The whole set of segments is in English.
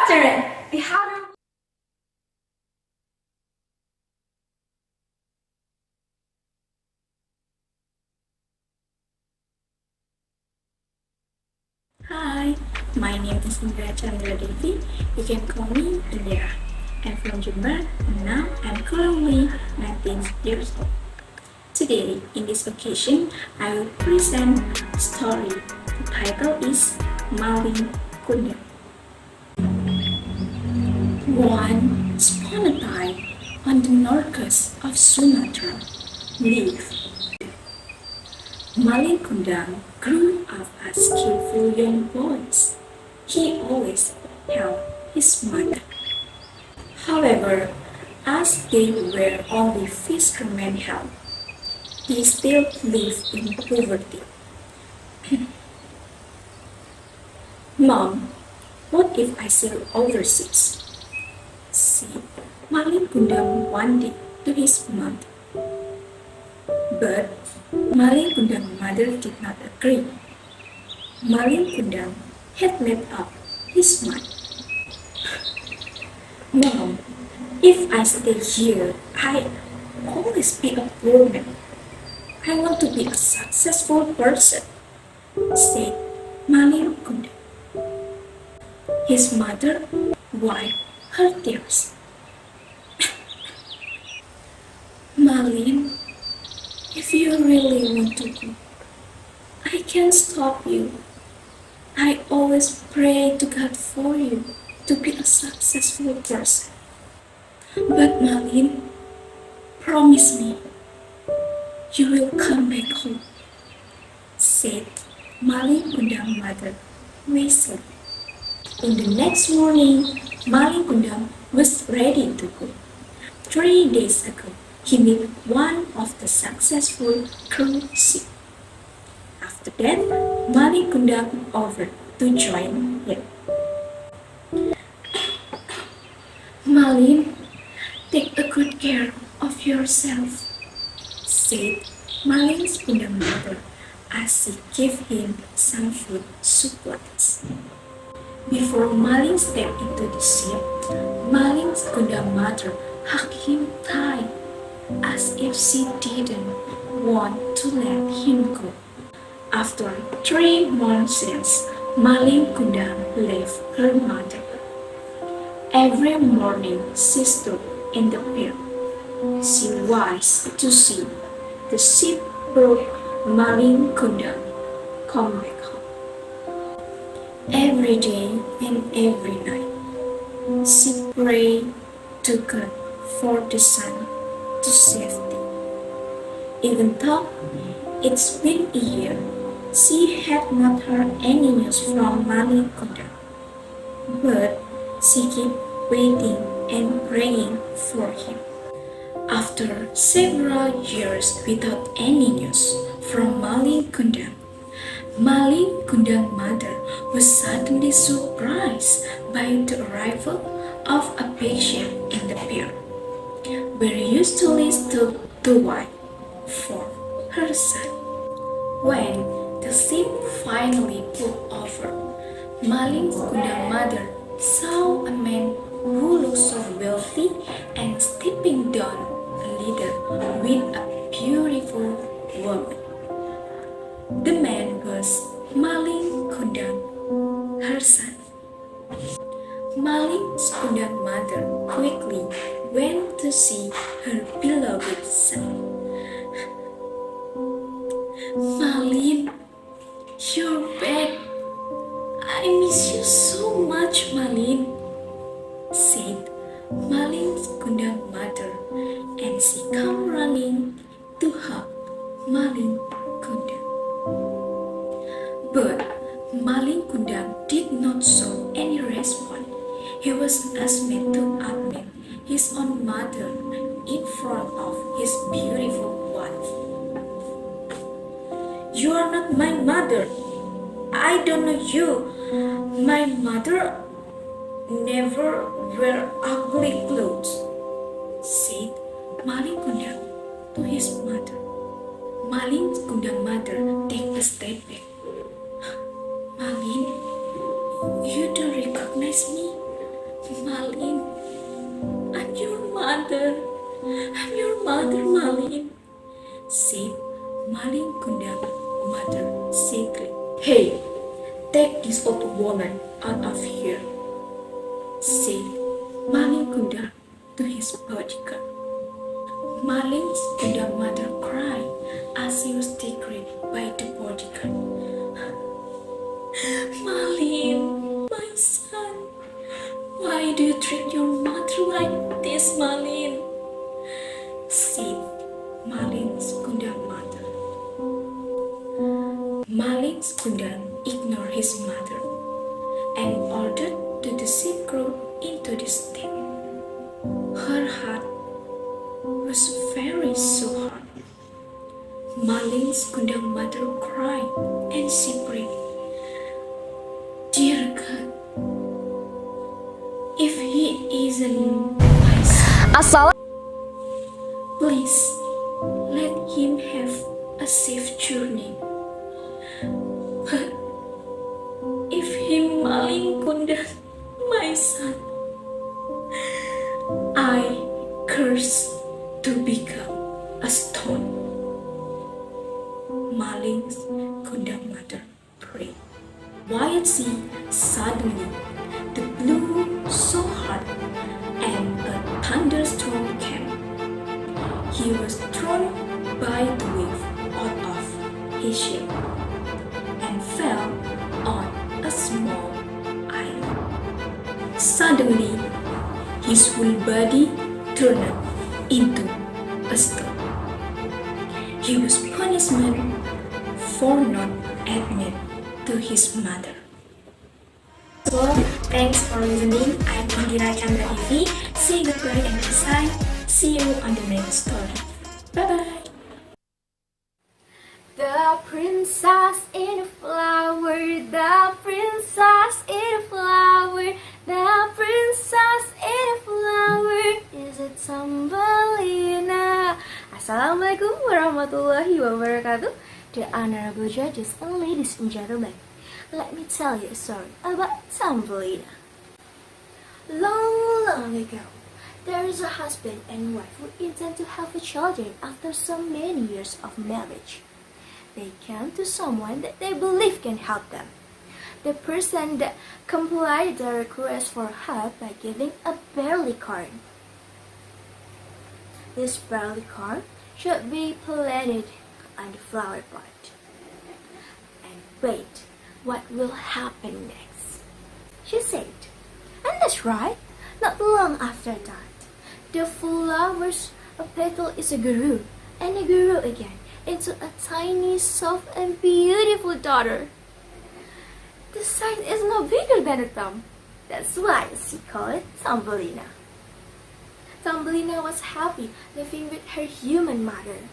Children, the harder. Hi, my name is Indra Chandra Devi. You can call me Indira. I'm from Jember and now I'm currently 19 years old. Today, in this occasion, I will present a story. The title is Maling Kunjungan. Once upon a time, on the north coast of Sumatra, lived Maling Kunjungan grew up as skillful young boy. He always helped his mother. However, as they were only fishermen help, he still lived in poverty. Mom, what if I sail overseas? Said Maling Kunjungan one day to his mother. But Maling Kunjungan's mother did not agree. Maling Kunjungan had made up his mind. Mom, if I stay here, I always be a poor man. I want to be a successful person, said Maling Kunjungan. His mother wiped her tears. Maling, if you really want to go, I can't stop you. I always pray to God for you to be a successful person. But Maling, promise me you will come back home, said Maling Kunjungan's mother wisely. In the next morning, Maling Kunjungan was ready to go. 3 days ago, he met one of the successful cruise ship. After that, Maling Kunjungan offered to join him. Maling, take a good care of yourself, said Maling Kunjungan's mother as she gave him some food supplies. Before Maling stepped into the ship, Maling Kunjungan's mother hugged him tight as if she didn't want to let him go. After 3 months, Maling Kunjungan left her mother. Every morning she stood in the pier. She watched to see the ship brought Maling Kunjungan come back home. Every day and every night, she prayed to God for the son to safety. Even though it's been a year, she had not heard any news from Maling Kunjungan. But she kept waiting and praying for him. After several years without any news from Maling Kunjungan, Maling Kunjungan's mother was suddenly surprised by the arrival of a patient in the pier, where usually stood to wait for her son. When the ship finally pulled over, Maling Kunjungan's mother saw a man who looked so wealthy and stepping down a ladder with a beautiful woman. The man was Maling Kunjungan, her son. Maling Kunjungan's mother quickly went to see her beloved son. Maling, you're back. I miss you so much, Maling, said Maling Kunjungan's mother, and she came running to hug Maling Kunjungan. But Maling Kunjungan did not show any response. He was ashamed to admit his own mother in front of his beautiful wife. You are not my mother. I don't know you. My mother never wear ugly clothes, said Maling Kunjungan to his mother. Maling Kunjungan's mother took a step back. Maling, you don't recognize me? mother. I'm your mother, Malin, said Malin Kundang mother sadly. Hey, take this old woman out of here, said Malin Kundang to his bodyguard. Malin's Kundang mother cried as he was taken by the bodyguard. Malin, my son, why do you treat your mother like this, Malin? Said Malin's Kundang mother. Malin's Kundang ignored his mother and ordered to the girl into the step. Her heart was very so hard. Malin's Kundang mother cried and she prayed, "Dear God, if he isn't my son, please let him have a safe journey. But if he Malin Kundang, my son, I curse to become a stone." Malin's Kundang mother prayed. Quietly, suddenly, the blew so hard and a thunderstorm came. He was thrown by the wave out of his ship and fell on a small island. Suddenly, his whole body turned into a stone. He was punishment for not admit to his mother. So, thanks for listening. I'm Indira Chandra Devi. Say goodbye and goodbye. See you on the next story. Bye bye. The princess in a flower, the princess in a flower, the princess in a flower is a Thumbelina. Assalamualaikum warahmatullahi wabarakatuh. The honorable judges and ladies and gentlemen, let me tell you a story about Thumbelina. Long ago, there is a husband and wife who intend to have a children after so many years of marriage. They came to someone that they believe can help them. The person that complied their request for help by giving a barley corn. This barley corn should be planted on the flower pot. And wait, what will happen next? She said. And that's right, not long after that, the flowers petal is a grew, and it grew again into a tiny, soft, and beautiful daughter. The size is no bigger than a thumb. That's why she called it Thumbelina. Thumbelina was happy living with her human mother.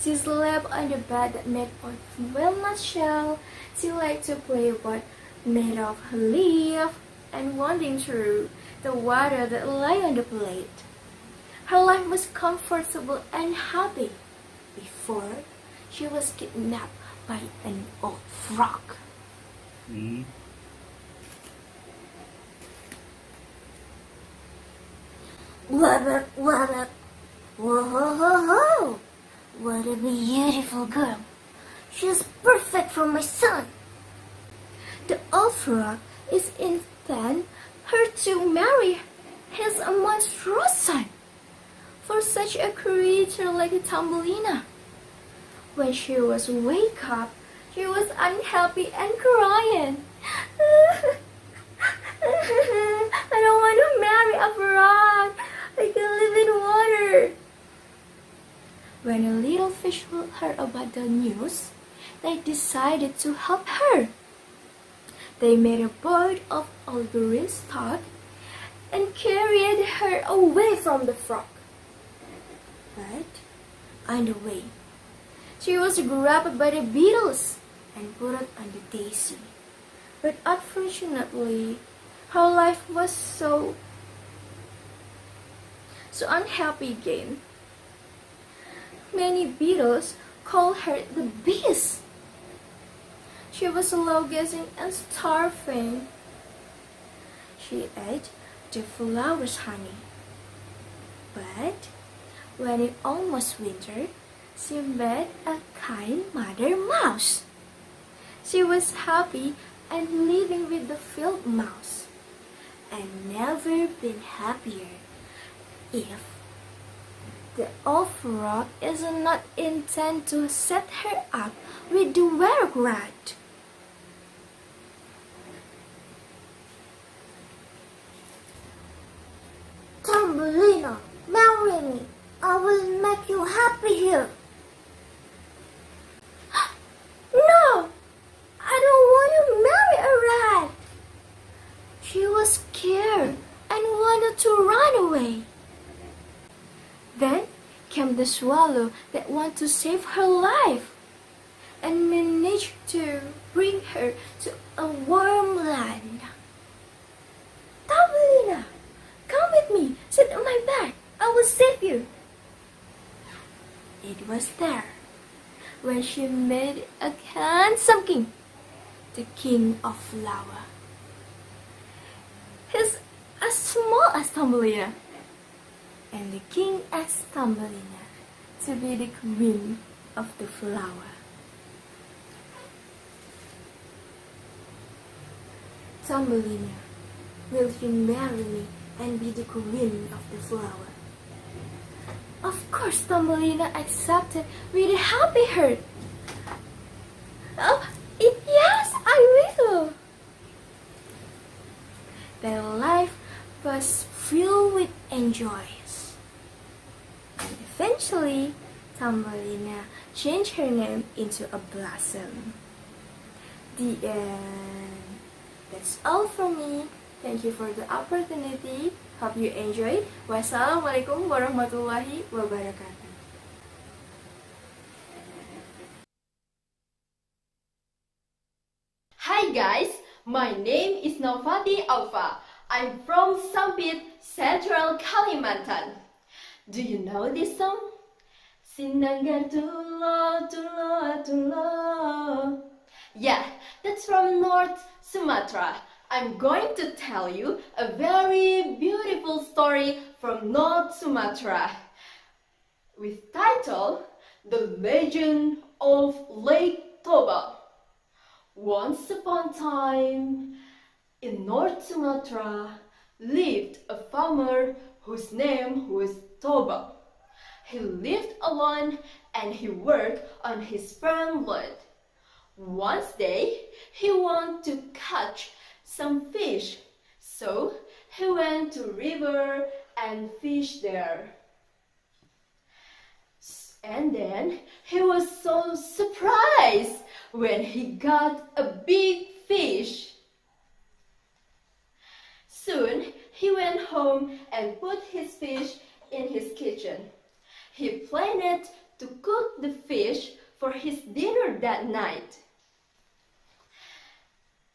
She slept on the bed that made of walnut shell. She liked to play what made of leaf and wading through the water that lay on the plate. Her life was comfortable and happy before she was kidnapped by an old frog. Wabba, wabba, whoa, ho, ho, ho. What a beautiful girl. She's perfect for my son. The old frog is intent her to marry his monstrous son. For such a creature like a Thumbelina. When she was wake up, she was unhappy and crying. I don't want to marry a frog. I can live in water. When a little fish heard about the news, they decided to help her. They made a boat of old green stalk and carried her away from the frog. But on the way, she was grabbed by the beetles and put on the daisy. But unfortunately, her life was so unhappy again. Many beetles called her the beast. She was low gazing and starving. She ate the flower's honey. But when it almost winter, she met a kind mother mouse. She was happy and living with the field mouse, and never been happier if the old frog is not intent to set her up with the werewolf rat. Thumbelina, marry me. I will make you happy here. No, I don't want to marry a rat. She was scared and wanted to run away. Then came the swallow that wanted to save her life and managed to bring her to a warm land. Thumbelina, come with me. Sit on my back. I will save you. It was there when she met a handsome king, the king of flower. He's as small as Thumbelina, and the king asked Thumbelina to be the queen of the flower. Thumbelina, will you marry me and be the queen of the flower? Of course, Thumbelina accepted with a happy heart. Oh, yes, I will. Their life was filled with enjoys. And eventually, Thumbelina changed her name into a blossom. The end. That's all from me. Thank you for the opportunity. Hope you enjoyed. Wassalamualaikum warahmatullahi wabarakatuh. Hi guys, my name is Novati Alfa. I'm from Sampit, Central Kalimantan. Do you know this song? Sinanggar tulo tulo tulo. Yeah, that's from North Sumatra. I'm going to tell you a very beautiful story from North Sumatra with title The Legend of Lake Toba. Once upon a time, in North Sumatra lived a farmer whose name was Toba. He lived alone and he worked on his farmland. One day, he wanted to catch some fish, so he went to river and fished there. And then he was so surprised when he got a big fish. Soon he went home and put his fish in his kitchen. He planned to cook the fish for his dinner that night.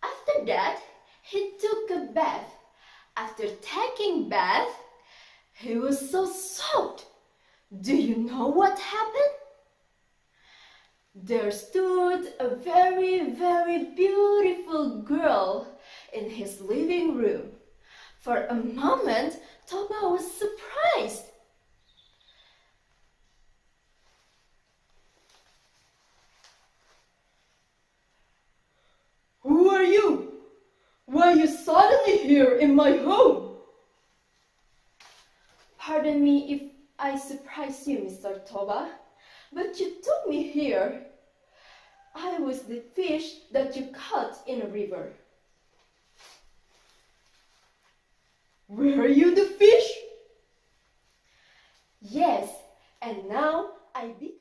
After that, he took a bath. After taking bath, he was so soaked. Do you know what happened? There stood a very, very beautiful girl in his living room. For a moment, Toba was surprised. Who are you? Why are you suddenly here in my home? Pardon me if I surprised you, Mr. Toba, but you took me here. I was the fish that you caught in a river. Were you the fish? Yes, and now I become...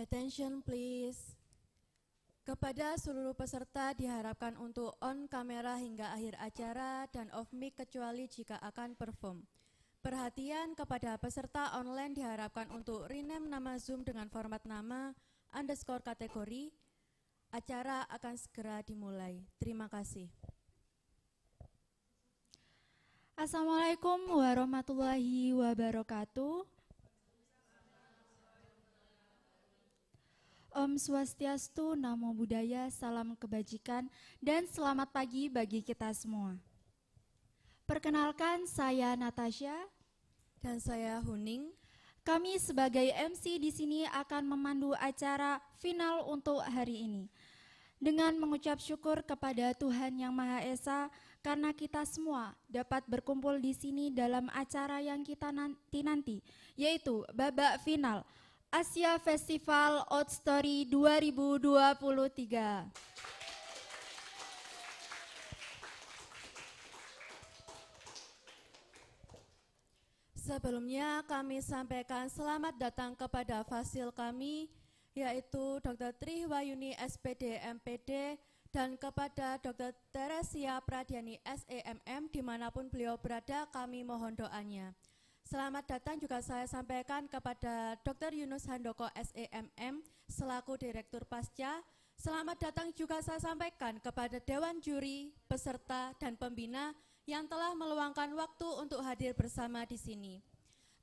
Attention please. Kepada seluruh peserta diharapkan untuk on kamera hingga akhir acara dan off mic kecuali jika akan perform. Perhatian kepada peserta online diharapkan untuk rename nama Zoom dengan format nama kategori, acara akan segera dimulai. Terima kasih. Assalamualaikum warahmatullahi wabarakatuh. Om Swastiastu, Namo Buddhaya, salam kebajikan, dan selamat pagi bagi kita semua. Perkenalkan, saya Natasha. Dan saya Huning. Kami sebagai MC di sini akan memandu acara final untuk hari ini. Dengan mengucap syukur kepada Tuhan Yang Maha Esa, karena kita semua dapat berkumpul di sini dalam acara yang kita nanti, yaitu babak final Asia Festival Out Story 2023. Sebelumnya kami sampaikan selamat datang kepada fasil kami, yaitu Dr. Triwayuni SPD MPD dan kepada Dr. Teresia Pradiani SEMM dimanapun beliau berada, kami mohon doanya. Selamat datang juga saya sampaikan kepada Dr. Yunus Handoko SEMM selaku Direktur Pasca. Selamat datang juga saya sampaikan kepada Dewan Juri, peserta, dan pembina yang telah meluangkan waktu untuk hadir bersama di sini.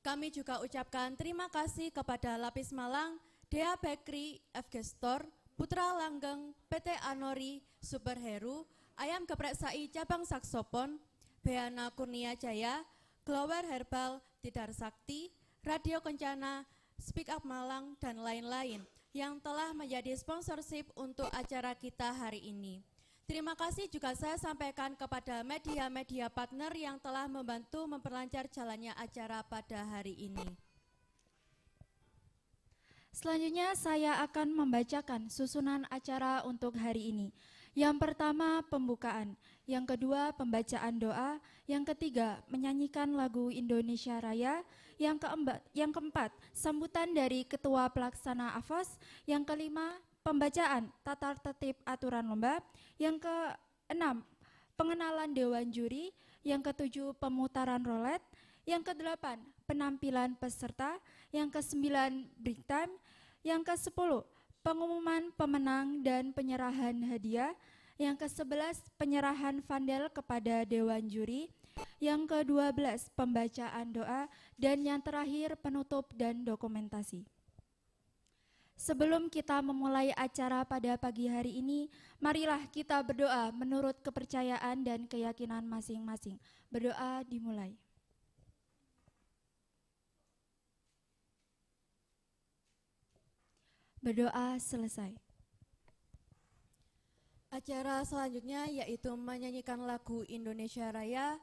Kami juga ucapkan terima kasih kepada Lapis Malang, Dea Bakery, FG Store, Putra Langgeng, PT Anori, Superheru, Ayam Geprek Sai Cabang Saksopon, Beana Kurnia Jaya, Glower Herbal, Tidar Sakti, Radio Kencana, Speak Up Malang, dan lain-lain yang telah menjadi sponsorship untuk acara kita hari ini. Terima kasih juga saya sampaikan kepada media-media partner yang telah membantu memperlancar jalannya acara pada hari ini. Selanjutnya saya akan membacakan susunan acara untuk hari ini. Yang pertama pembukaan, yang kedua pembacaan doa, yang ketiga menyanyikan lagu Indonesia Raya, yang keempat sambutan dari Ketua Pelaksana Afos, yang kelima pembacaan tata tertib aturan lomba, yang keenam pengenalan Dewan Juri, yang ketujuh pemutaran rolet, yang kedelapan penampilan peserta, yang kesembilan break time, yang ke-10 pengumuman pemenang dan penyerahan hadiah, yang ke-11 penyerahan vandel kepada Dewan Juri, yang ke-12 pembacaan doa, dan yang terakhir penutup dan dokumentasi. Sebelum kita memulai acara pada pagi hari ini, marilah kita berdoa menurut kepercayaan dan keyakinan masing-masing. Berdoa dimulai. Berdoa selesai. Acara selanjutnya yaitu menyanyikan lagu Indonesia Raya.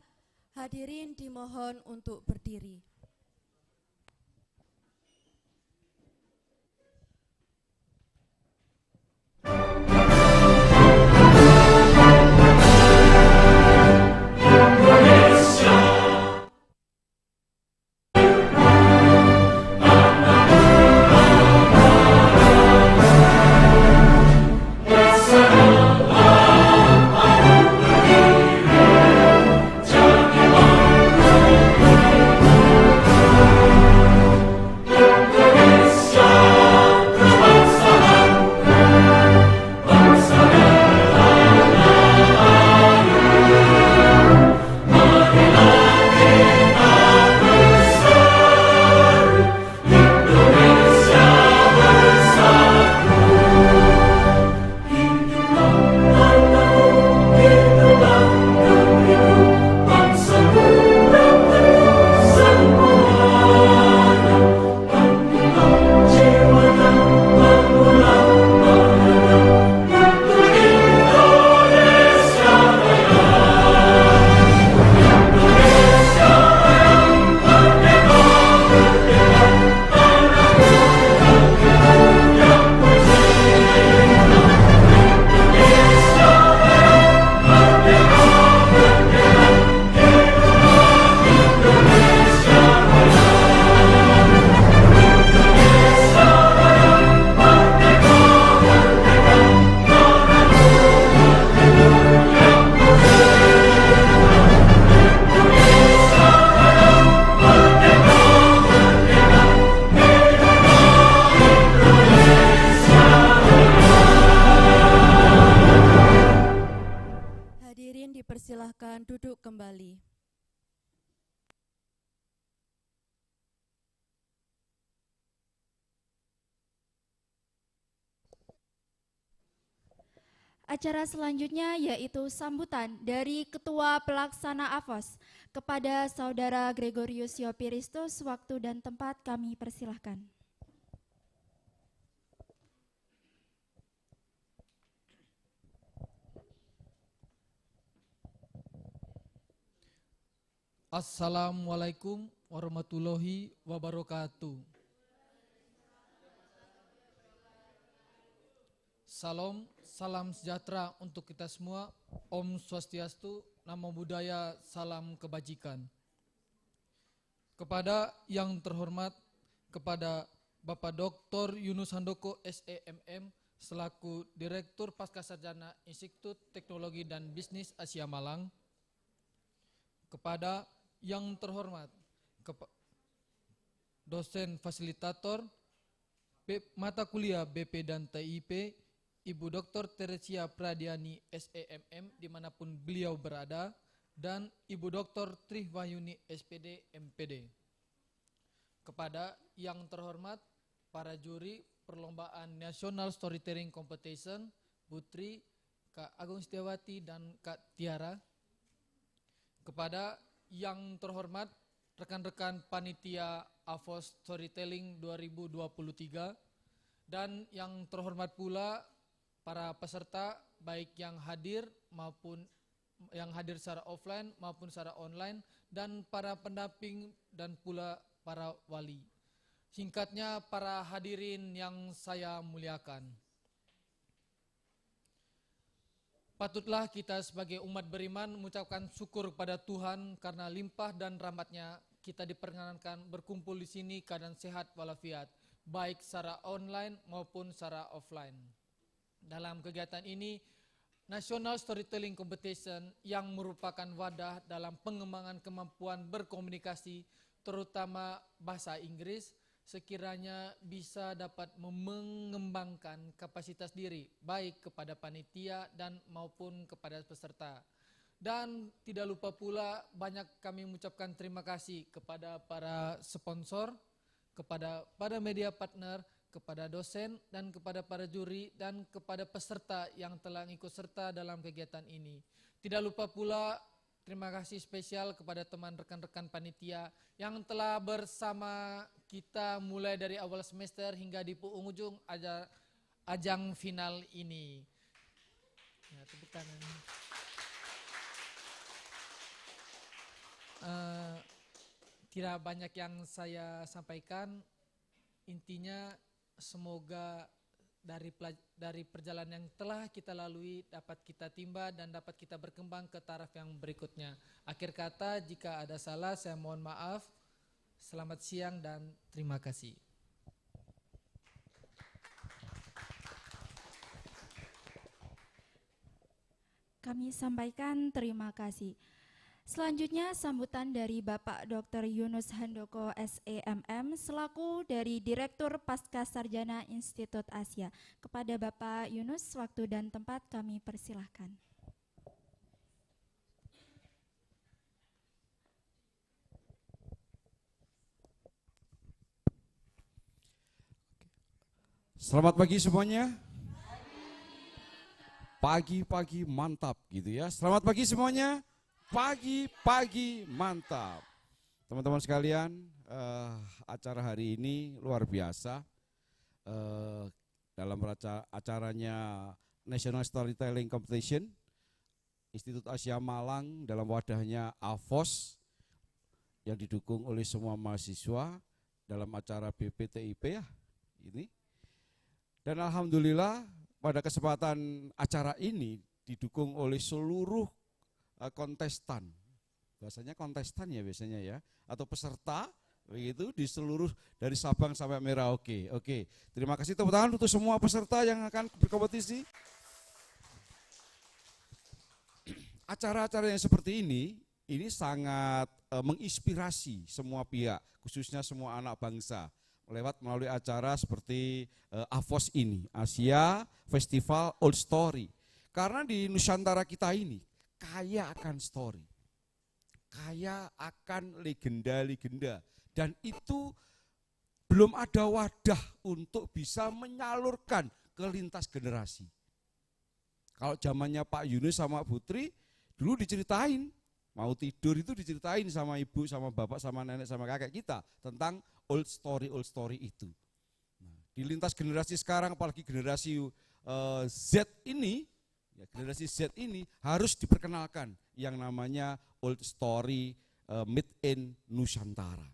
Hadirin dimohon untuk berdiri. Jangan dipersilahkan duduk kembali. Acara selanjutnya yaitu sambutan dari Ketua Pelaksana Afos kepada Saudara Gregorius Yopiristus. Waktu dan tempat kami persilahkan. Assalamualaikum warahmatullahi wabarakatuh. Salam sejahtera untuk kita semua. Om Swastiastu, Namo Buddhaya, salam kebajikan. Kepada yang terhormat, kepada Bapak Dr. Yunus Handoko SEMM selaku Direktur Pascasarjana Institut Teknologi dan Bisnis Asia Malang, kepada yang terhormat, dosen fasilitator mata kuliah BP dan TIP, Ibu Dr. Teresia Pradiani SEMM dimanapun beliau berada, dan Ibu Dr. Trihwayuni SPD MPD. Kepada yang terhormat, para juri perlombaan National Storytelling Competition, Putri, Kak Agung Setiawati dan Kak Tiara. Kepada yang terhormat, rekan-rekan panitia Afos Storytelling 2023, dan yang terhormat pula para peserta baik yang hadir secara offline maupun secara online, dan para pendamping dan pula para wali. Singkatnya, para hadirin yang saya muliakan. Patutlah kita sebagai umat beriman mengucapkan syukur kepada Tuhan karena limpah dan rahmat-Nya kita diperkenankan berkumpul di sini keadaan sehat walafiat, baik secara online maupun secara offline. Dalam kegiatan ini, National Storytelling Competition yang merupakan wadah dalam pengembangan kemampuan berkomunikasi, terutama bahasa Inggris, sekiranya bisa dapat mengembangkan kapasitas diri baik kepada panitia dan maupun kepada peserta. Dan tidak lupa pula banyak kami mengucapkan terima kasih kepada para sponsor, kepada para media partner, kepada dosen dan kepada para juri dan kepada peserta yang telah ikut serta dalam kegiatan ini. Tidak lupa pula terima kasih spesial kepada teman rekan-rekan panitia yang telah bersama kita mulai dari awal semester hingga di penghujung ajang final ini. Ya, tepuk tangan. Tidak banyak yang saya sampaikan, intinya semoga dari perjalanan yang telah kita lalui dapat kita timba dan dapat kita berkembang ke taraf yang berikutnya. Akhir kata, jika ada salah saya mohon maaf. Selamat siang dan terima kasih. Kami sampaikan terima kasih. Selanjutnya sambutan dari Bapak Dr. Yunus Handoko SEMM selaku dari Direktur Pascasarjana Institut Asia. Kepada Bapak Yunus, waktu dan tempat kami persilahkan. Selamat pagi semuanya. Pagi-pagi mantap gitu ya. Selamat pagi semuanya. Pagi-pagi mantap. Teman-teman sekalian, acara hari ini luar biasa. Dalam acaranya National Storytelling Competition, Institut Asia Malang dalam wadahnya Afos yang didukung oleh semua mahasiswa dalam acara BPTIP ya ini. Dan alhamdulillah pada kesempatan acara ini didukung oleh seluruh kontestan. Bahasanya kontestan ya biasanya ya, atau peserta begitu di seluruh dari Sabang sampai Merauke. Oke. Terima kasih, tepuk tangan untuk semua peserta yang akan berkompetisi. Acara-acara yang seperti ini sangat menginspirasi semua pihak, khususnya semua anak bangsa. Melalui acara seperti Afos ini, Asia Festival Old Story. Karena di Nusantara kita ini, kaya akan story, kaya akan legenda-legenda, dan itu belum ada wadah untuk bisa menyalurkan ke lintas generasi. Kalau zamannya Pak Yunus sama Putri, dulu diceritain, mau tidur itu diceritain sama ibu, sama bapak, sama nenek, sama kakek kita tentang old story itu. Nah, di lintas generasi sekarang, apalagi generasi Z ini, ya, generasi Z ini harus diperkenalkan yang namanya old story made in Nusantara.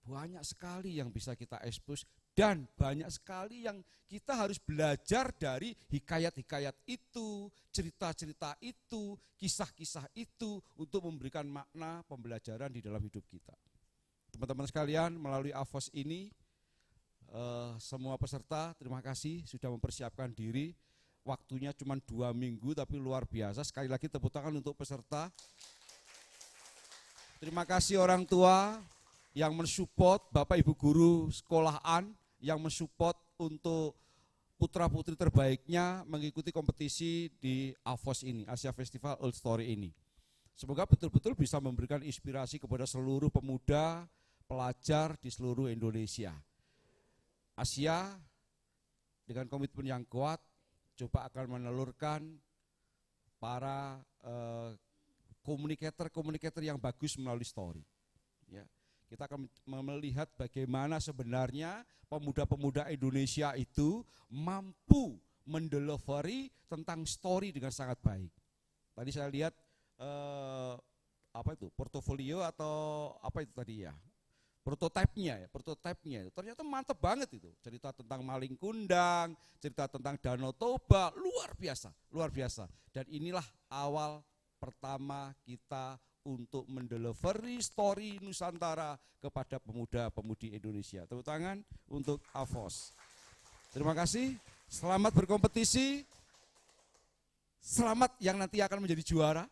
Banyak sekali yang bisa kita expose dan banyak sekali yang kita harus belajar dari hikayat-hikayat itu, cerita-cerita itu, kisah-kisah itu untuk memberikan makna pembelajaran di dalam hidup kita. Teman-teman sekalian, melalui Afos ini, semua peserta terima kasih sudah mempersiapkan diri. Waktunya cuma 2 minggu tapi luar biasa. Sekali lagi tepuk tangan untuk peserta. Terima kasih orang tua yang mensupport, Bapak Ibu guru sekolahan yang mensupport untuk putra-putri terbaiknya mengikuti kompetisi di Afos ini, Asia Festival Old Story ini. Semoga betul-betul bisa memberikan inspirasi kepada seluruh pemuda, pelajar di seluruh Indonesia. Asia dengan komitmen yang kuat coba akan menelurkan para komunikator yang bagus melalui story. Ya. Kita akan melihat bagaimana sebenarnya pemuda-pemuda Indonesia itu mampu mendelivery tentang story dengan sangat baik. Tadi saya lihat portofolio atau apa itu tadi ya, prototipenya, ternyata mantap banget itu. Cerita tentang Maling Kundang, cerita tentang Danau Toba, luar biasa. Dan inilah awal pertama kita untuk mendelivery story Nusantara kepada pemuda-pemudi Indonesia. Tepuk tangan untuk Afos. Terima kasih, selamat berkompetisi, selamat yang nanti akan menjadi juara.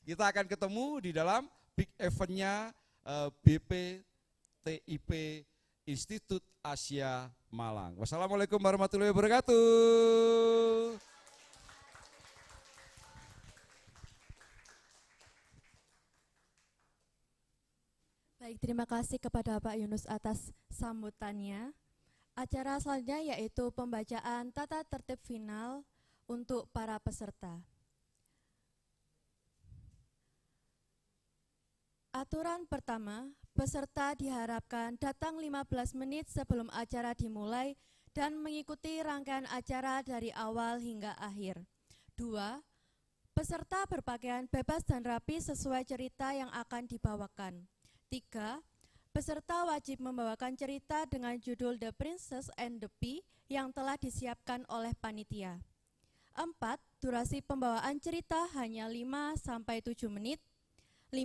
Kita akan ketemu di dalam big event-nya BPTIP Institut Asia Malang. Wassalamualaikum warahmatullahi wabarakatuh. Baik, terima kasih kepada Pak Yunus atas sambutannya. Acara selanjutnya yaitu pembacaan tata tertib final untuk para peserta. Aturan pertama, peserta diharapkan datang 15 menit sebelum acara dimulai dan mengikuti rangkaian acara dari awal hingga akhir. 2. Peserta berpakaian bebas dan rapi sesuai cerita yang akan dibawakan. 3. Peserta wajib membawakan cerita dengan judul The Princess and the Pea yang telah disiapkan oleh panitia. 4. Durasi pembawaan cerita hanya 5-7 menit. 5.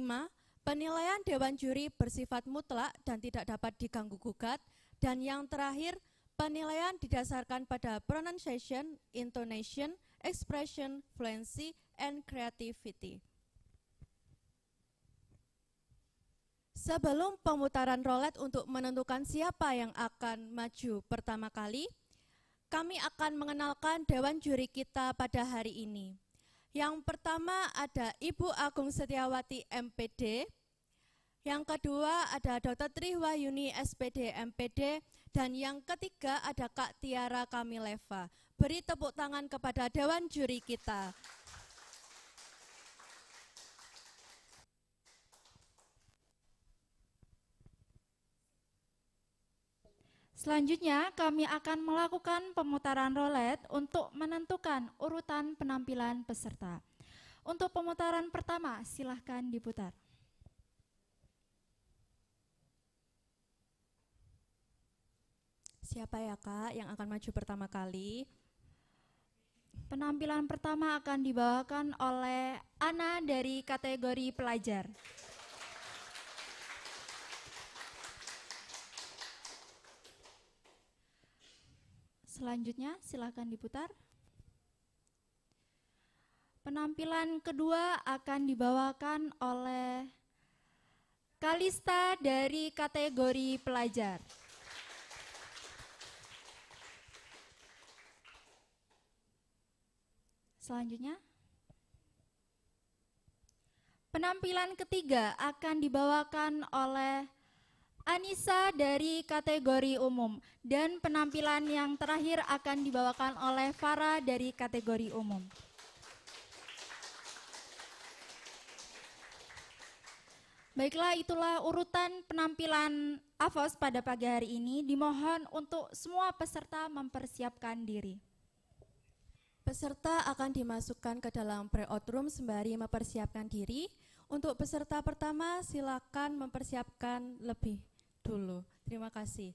Penilaian Dewan Juri bersifat mutlak dan tidak dapat diganggu-gugat. Dan yang terakhir, penilaian didasarkan pada pronunciation, intonation, expression, fluency, and creativity. Sebelum pemutaran rolet untuk menentukan siapa yang akan maju pertama kali, kami akan mengenalkan Dewan Juri kita pada hari ini. Yang pertama ada Ibu Agung Setiawati MPD, yang kedua ada Dr. Tri Wahyuni SPD MPD, dan yang ketiga ada Kak Tiara Kamileva. Beri tepuk tangan kepada Dewan Juri kita. Selanjutnya kami akan melakukan pemutaran rolet untuk menentukan urutan penampilan peserta. Untuk pemutaran pertama, silahkan diputar. Siapa ya Kak yang akan maju pertama kali? Penampilan pertama akan dibawakan oleh Ana dari kategori pelajar. Selanjutnya silakan diputar. Penampilan kedua akan dibawakan oleh Kalista dari kategori pelajar. Selanjutnya Penampilan ketiga akan dibawakan oleh Anissa dari kategori umum, dan penampilan yang terakhir akan dibawakan oleh Farah dari kategori umum. Baiklah, itulah urutan penampilan Afos pada pagi hari ini. Dimohon untuk semua peserta mempersiapkan diri. Peserta akan dimasukkan ke dalam pre-out room sembari mempersiapkan diri. Untuk peserta pertama, silakan mempersiapkan lebih dulu. Terima kasih.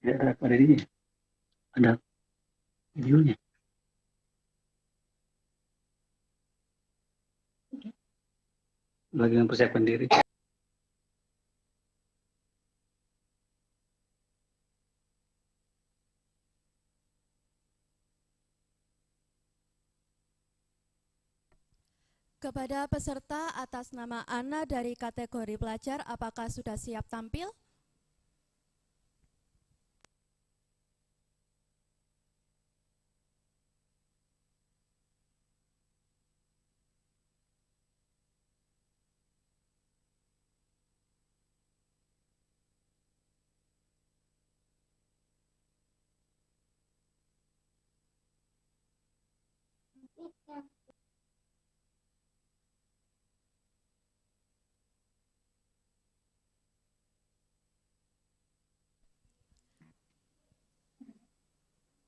Tidak ada ini, ada videonya. Lagi mempersiapkan diri. Kepada peserta atas nama Ana dari kategori pelajar, apakah sudah siap tampil?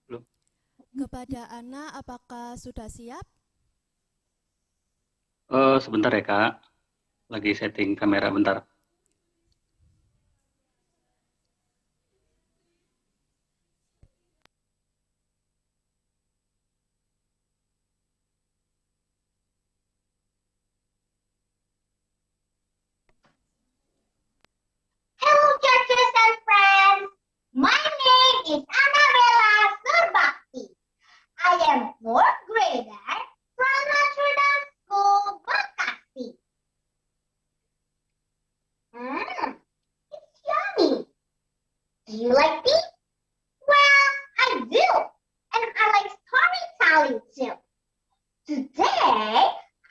Belum. Kepada Ana, apakah sudah siap? Sebentar ya Kak, lagi setting kamera bentar. Hello, churches and friends. My name is Annabella Surbakti. I am fourth grader from Notre Dame School, Bekasi. It's yummy. Do you like tea? Well, I do, and I like storytelling too. Today,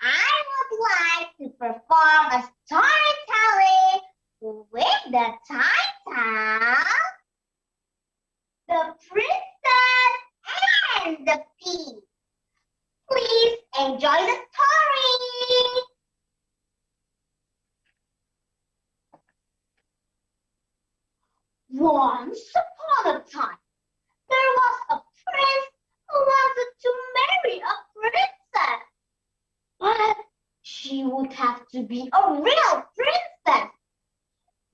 I would like to perform a storytelling with the title The Princess and the Pea. Please enjoy the story. Once upon a time, there was a prince who wanted to marry a princess. But she would have to be a real princess.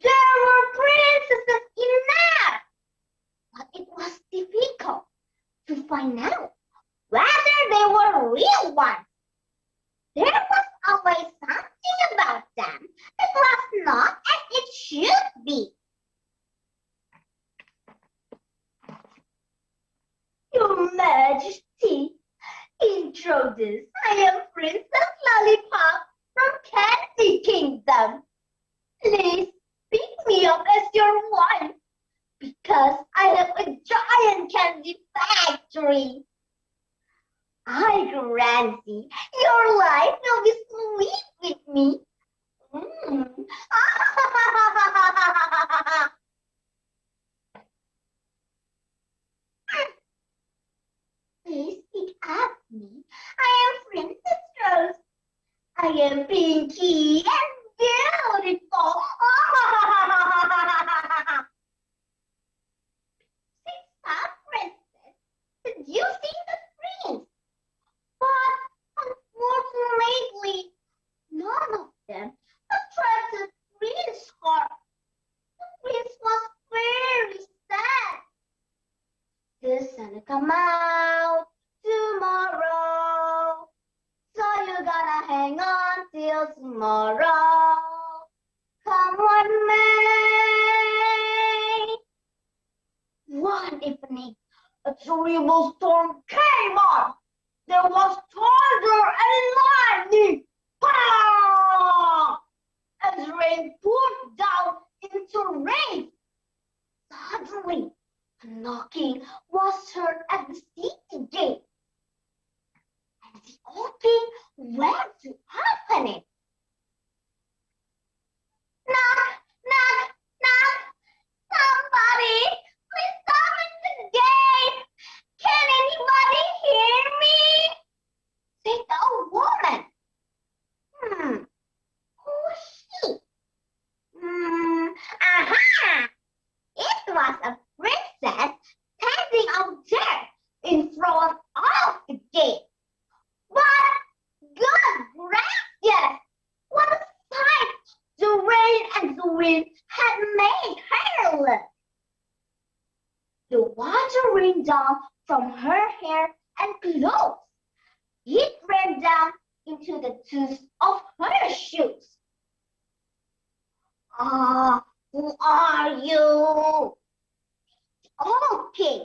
There were princesses enough, but it was difficult to find out whether they were real ones. There was always something about them that was not as it should be. Your Majesty, introduce, I am Princess Lollipop from Candy Kingdom. Please pick me up as your wife, because I have a giant candy factory. I guarantee your life will be sweet with me. Please pick up me. I am Princess Rose. I am pinky and beautiful. Six top princess seducing the prince. But unfortunately, none of them attracted Prince's heart. The prince was very sad. The sun will come out tomorrow, so you gotta hang on till tomorrow. Come what may. One evening, a terrible storm came on. There was thunder and lightning. Pow! As rain race. Suddenly, a knocking was heard at the city gate, and the old king went to open it. Knock, knock, knock! Somebody, please open the gate! Can anybody hear me? Said the old woman. Who is she? Aha! It was a princess standing out there in front of the gate. But good gracious! What a sight the rain and the wind had made her look! The water rained down from her hair and clothes. It ran down into the toes of her shoes. Ah, who are you? Oh, king.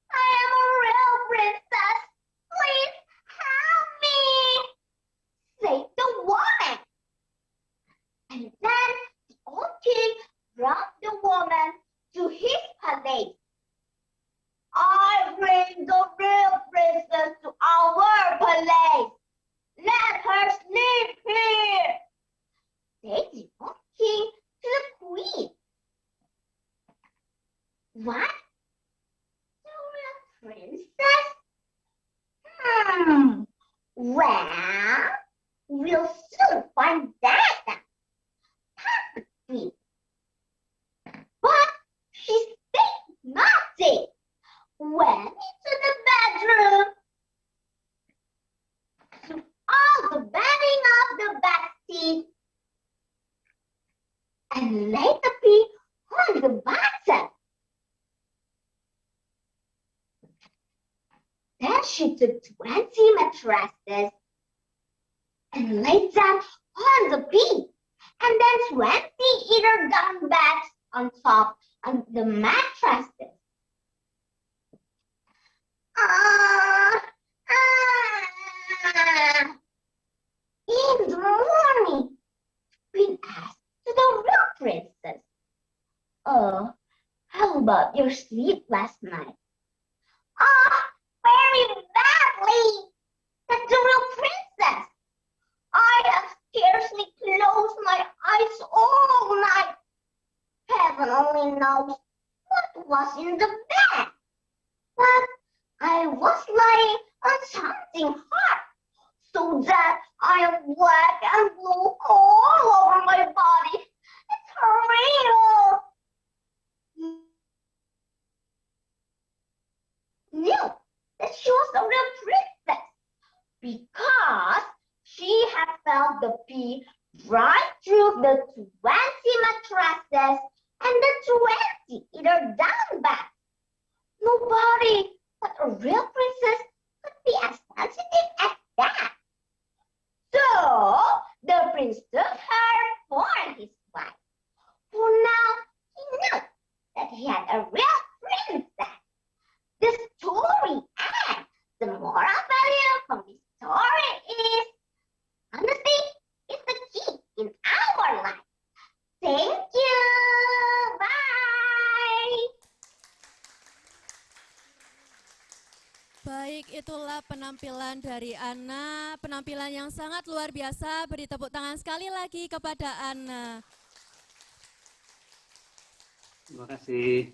I am a real princess. Please help me, said the woman. And then the old king brought the woman to his palace. I bring the real princess to our palace. Let her sleep here, said the old king to the queen. What? The real princess? Well, we'll soon find that out, said the queen. But she said nothing. Went into the bedroom, took all the bedding off the bedstead, and laid the pea on the bottom. Then she took 20 mattresses and laid them on the pea, and then 20 eider-down beds on top of the mattresses. In the morning, Queen asked to the real princess, "Oh, how about your sleep last night?" "Oh, very badly," said the real princess. "I have scarcely closed my eyes all night. Heaven only knows what was in the bed. But I was lying on something hard, so that I am wet and blue all over my body. It's real." Knew that she was a real princess because she had felt the pea right through the 20 mattresses and the 20 eider-down beds. Nobody but a real princess could be as sensitive as that. So the prince took her for his wife. For now he knew that he had a real princess. The story ends. The moral value from this story is honesty is the key in our life. Thank you. Bye. Baik, itulah penampilan dari Anna, penampilan yang sangat luar biasa. Beri tepuk tangan sekali lagi kepada Anna. Terima kasih.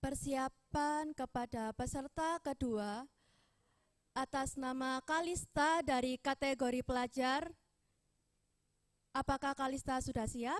Persiapan kepada peserta kedua atas nama Kalista dari kategori pelajar. Apakah Kalista sudah siap?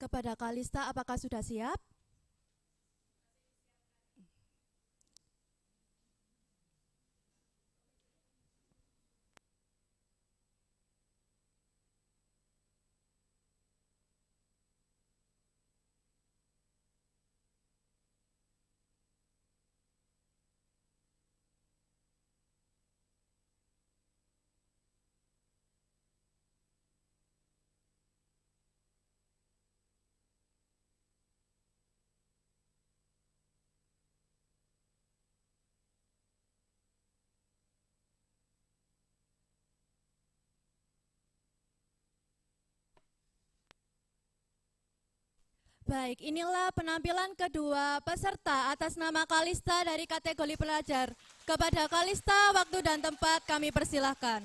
Kepada Kalista, apakah sudah siap? Baik, inilah penampilan kedua peserta atas nama Kalista dari kategori pelajar. Kepada Kalista, waktu dan tempat kami persilahkan.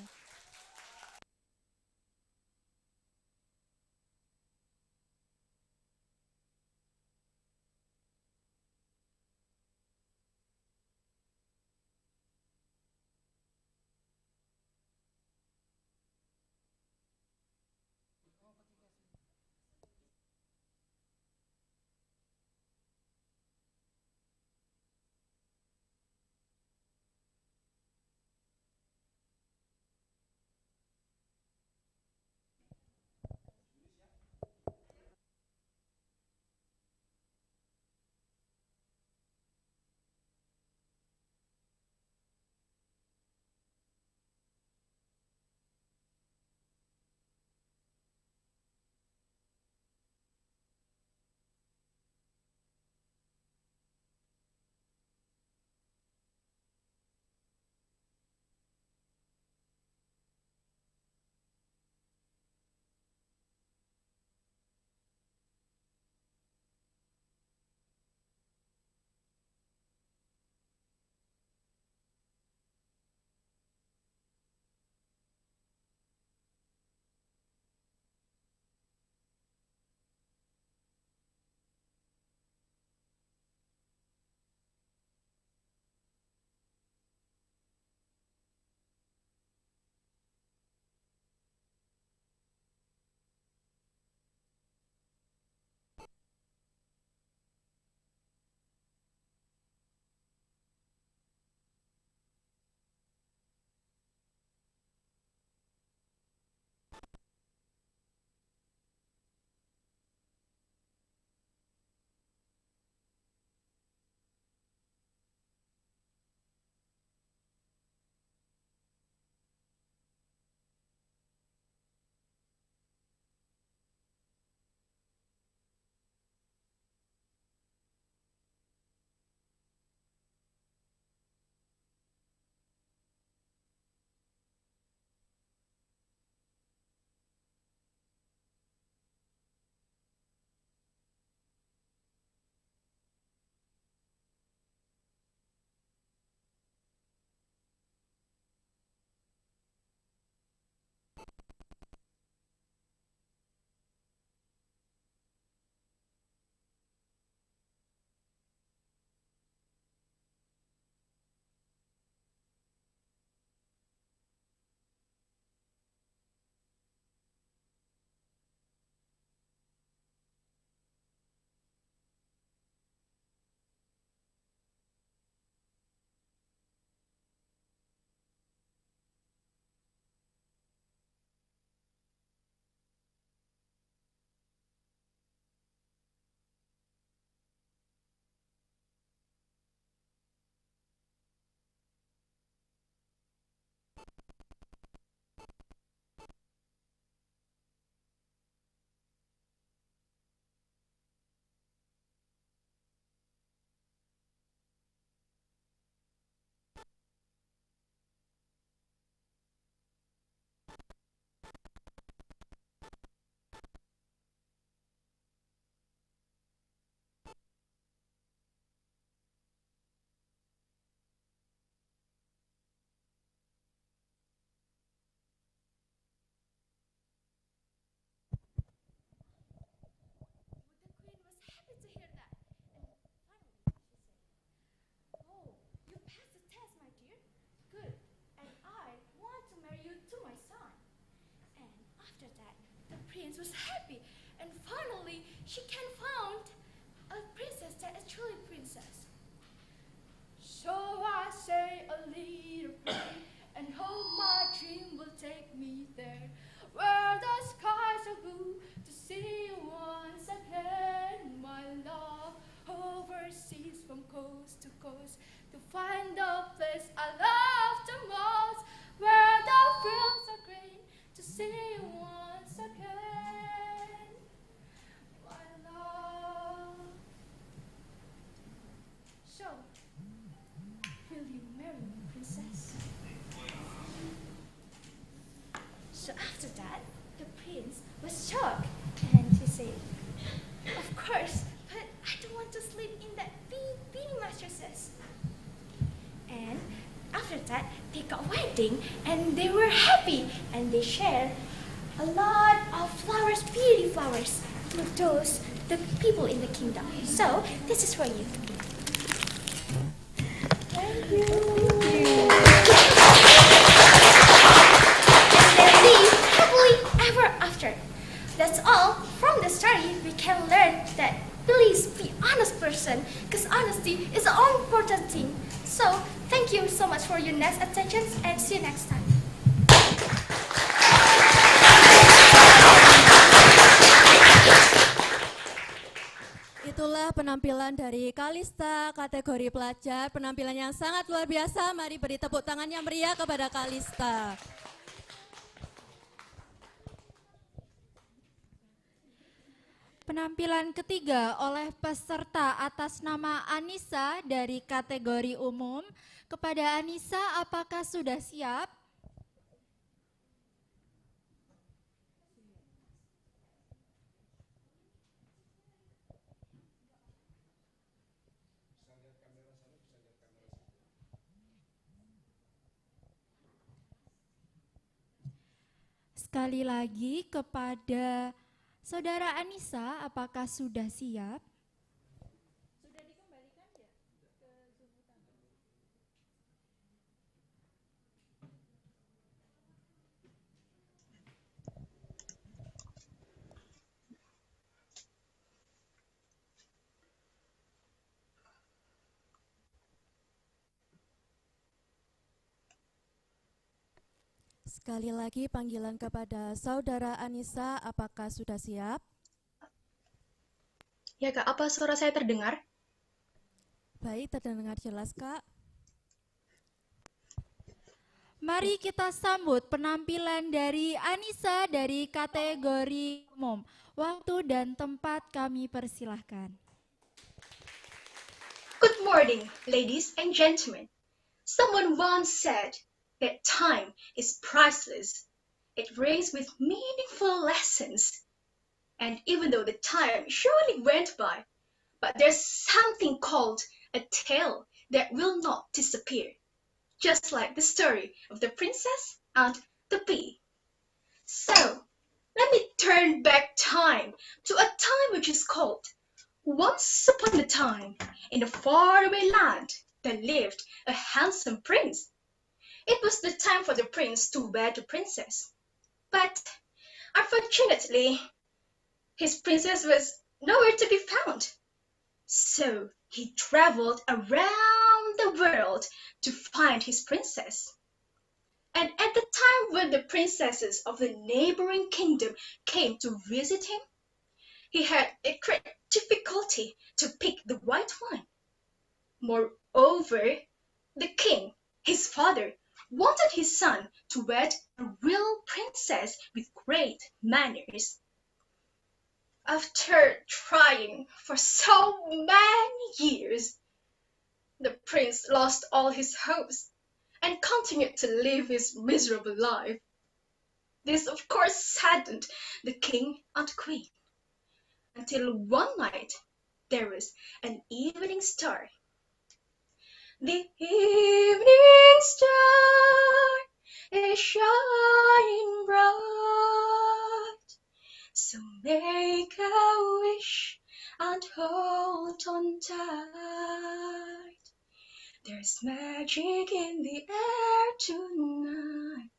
and finally she can found a princess that is truly princess. So I say a little prayer and hope my dream will take me there, where the skies are blue, to see you once again, my love, overseas from coast to coast, to find the place I love the most, where the fields are green, to see you once again, my love. So, will you marry me, princess? So after that, the prince was shocked and he said, of course, but I don't want to sleep in that beanie mattresses. And after that, they got wedding and they were happy and they shared a lot of flowers, beauty flowers, to those the people in the kingdom. So this is for you. Thank you. And they live happily ever after. That's all. From the story, we can learn that please be honest person, because honesty is the all important thing. So thank you so much for your next attention and see you next time. Itulah penampilan dari Kalista kategori pelajar, penampilan yang sangat luar biasa. Mari beri tepuk tangan yang meriah kepada Kalista. Penampilan ketiga oleh peserta atas nama Anissa dari kategori umum. Kepada Anissa, apakah sudah siap? Sekali lagi kepada Saudara Anissa, apakah sudah siap? Sudah dikembalikan ya ke Zoom utama? Sekali lagi panggilan kepada Saudara Anissa, apakah sudah siap? Ya Kak, apa suara saya terdengar? Baik, terdengar jelas Kak. Mari kita sambut penampilan dari Anissa dari kategori umum. Waktu dan tempat kami persilahkan. Good morning, ladies and gentlemen. Someone once said that time is priceless. It rings with meaningful lessons. And even though the time surely went by, but there's something called a tale that will not disappear. Just like the story of the princess and the bee. So, let me turn back time to a time which is called once upon a time in a faraway land there lived a handsome prince. It was the time for the prince to wed the princess. But unfortunately, his princess was nowhere to be found. So he traveled around the world to find his princess. And at the time when the princesses of the neighboring kingdom came to visit him, he had a great difficulty to pick the right one. Moreover, the king, his father, wanted his son to wed a real princess with great manners. After trying for so many years, the prince lost all his hopes and continued to live his miserable life. This, of course, saddened the king and queen. Until one night, there was an evening star. The evening star is shining bright, so make a wish and hold on tight. There's magic in the air tonight,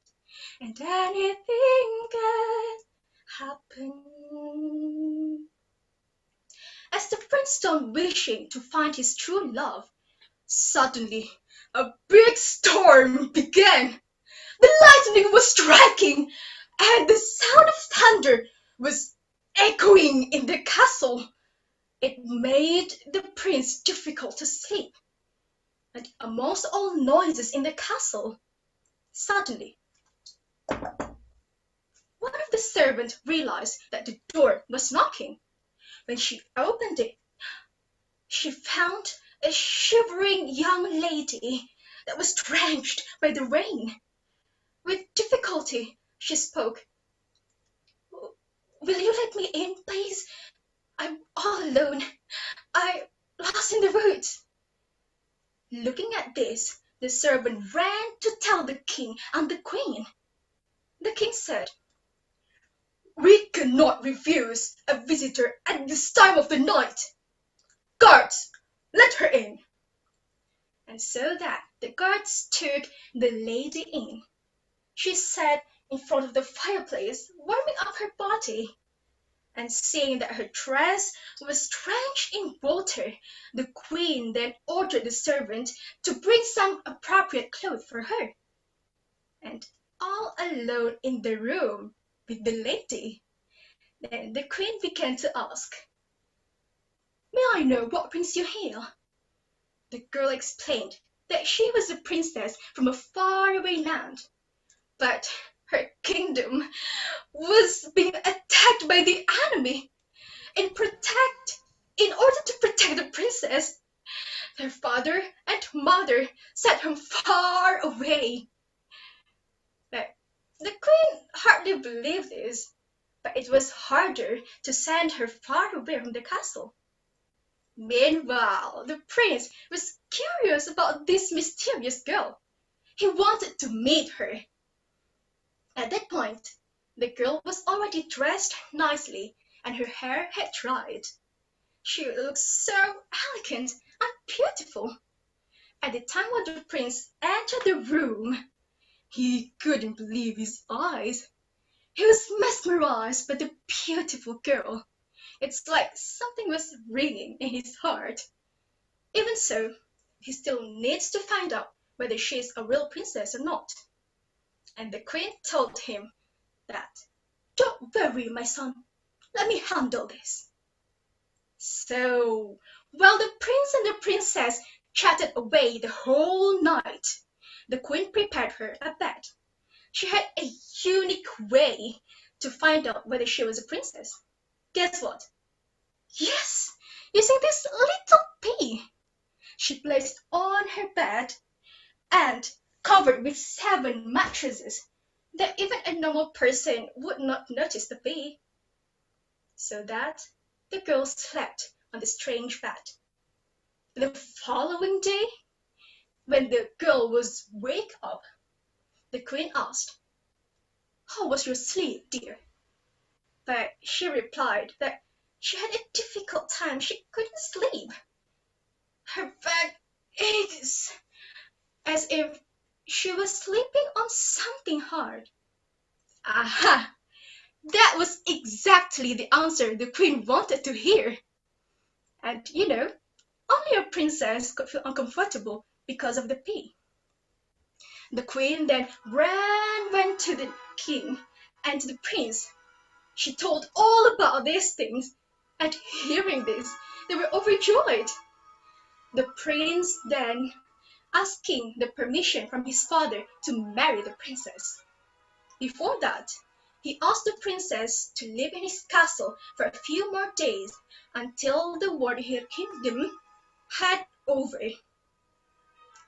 and anything can happen. As the prince stood wishing to find his true love, suddenly a big storm began. The lightning was striking, and the sound of thunder was echoing in the castle. It made the prince difficult to sleep. And amongst all noises in the castle, suddenly one of the servants realized that the door was knocking. When she opened it, she found a shivering young lady that was drenched by the rain. With difficulty, she spoke. "Will you let me in, please? I'm all alone. I'm lost in the woods." Looking at this, the servant ran to tell the king and the queen. The king said, "We cannot refuse a visitor at this time of the night. Guards, let her in." And so that the guards took the lady in. She sat in front of the fireplace, warming up her body. And seeing that her dress was drenched in water, the queen then ordered the servant to bring some appropriate clothes for her. And all alone in the room with the lady, then the queen began to ask, "May I know what brings you here?" The girl explained that she was a princess from a faraway land, but her kingdom was being attacked by the enemy. In order to protect the princess, their father and mother sent her far away. But the queen hardly believed this, but it was harder to send her far away from the castle. Meanwhile, the prince was curious about this mysterious girl. He wanted to meet her. At that point, the girl was already dressed nicely and her hair had dried. She looked so elegant and beautiful. At the time when the prince entered the room, he couldn't believe his eyes. He was mesmerized by the beautiful girl. It's like something was ringing in his heart. Even so, he still needs to find out whether she is a real princess or not. And the queen told him that, "Don't worry, my son. Let me handle this." So, while the prince and the princess chatted away the whole night, the queen prepared her a bed. She had a unique way to find out whether she was a princess. Guess what? Yes, using this little pea. She placed on her bed and covered with 7 mattresses that even a normal person would not notice the pea. So that the girl slept on the strange bed. The following day, when the girl was wake up, the queen asked, "How was your sleep, dear?" But she replied that she had a difficult time. She couldn't sleep. Her back aches, as if she was sleeping on something hard. Aha! That was exactly the answer the queen wanted to hear. And only a princess could feel uncomfortable because of the pea. The queen then went to the king and to the prince. She told all about these things, and hearing this, they were overjoyed. The prince then asking the permission from his father to marry the princess. Before that, he asked the princess to live in his castle for a few more days until the war in her kingdom had over.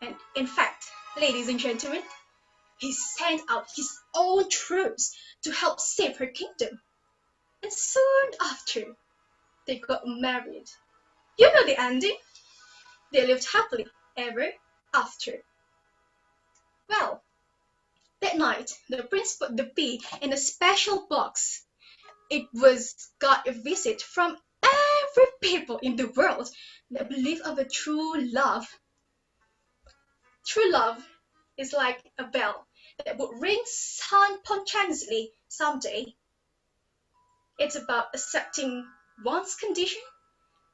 And in fact, ladies and gentlemen, he sent out his own troops to help save her kingdom. And soon after, they got married. You know the ending. They lived happily ever after. Well, that night, the prince put the pea in a special box. It got a visit from every people in the world that believe of a true love. True love is like a bell that would ring spontaneously someday. It's about accepting one's condition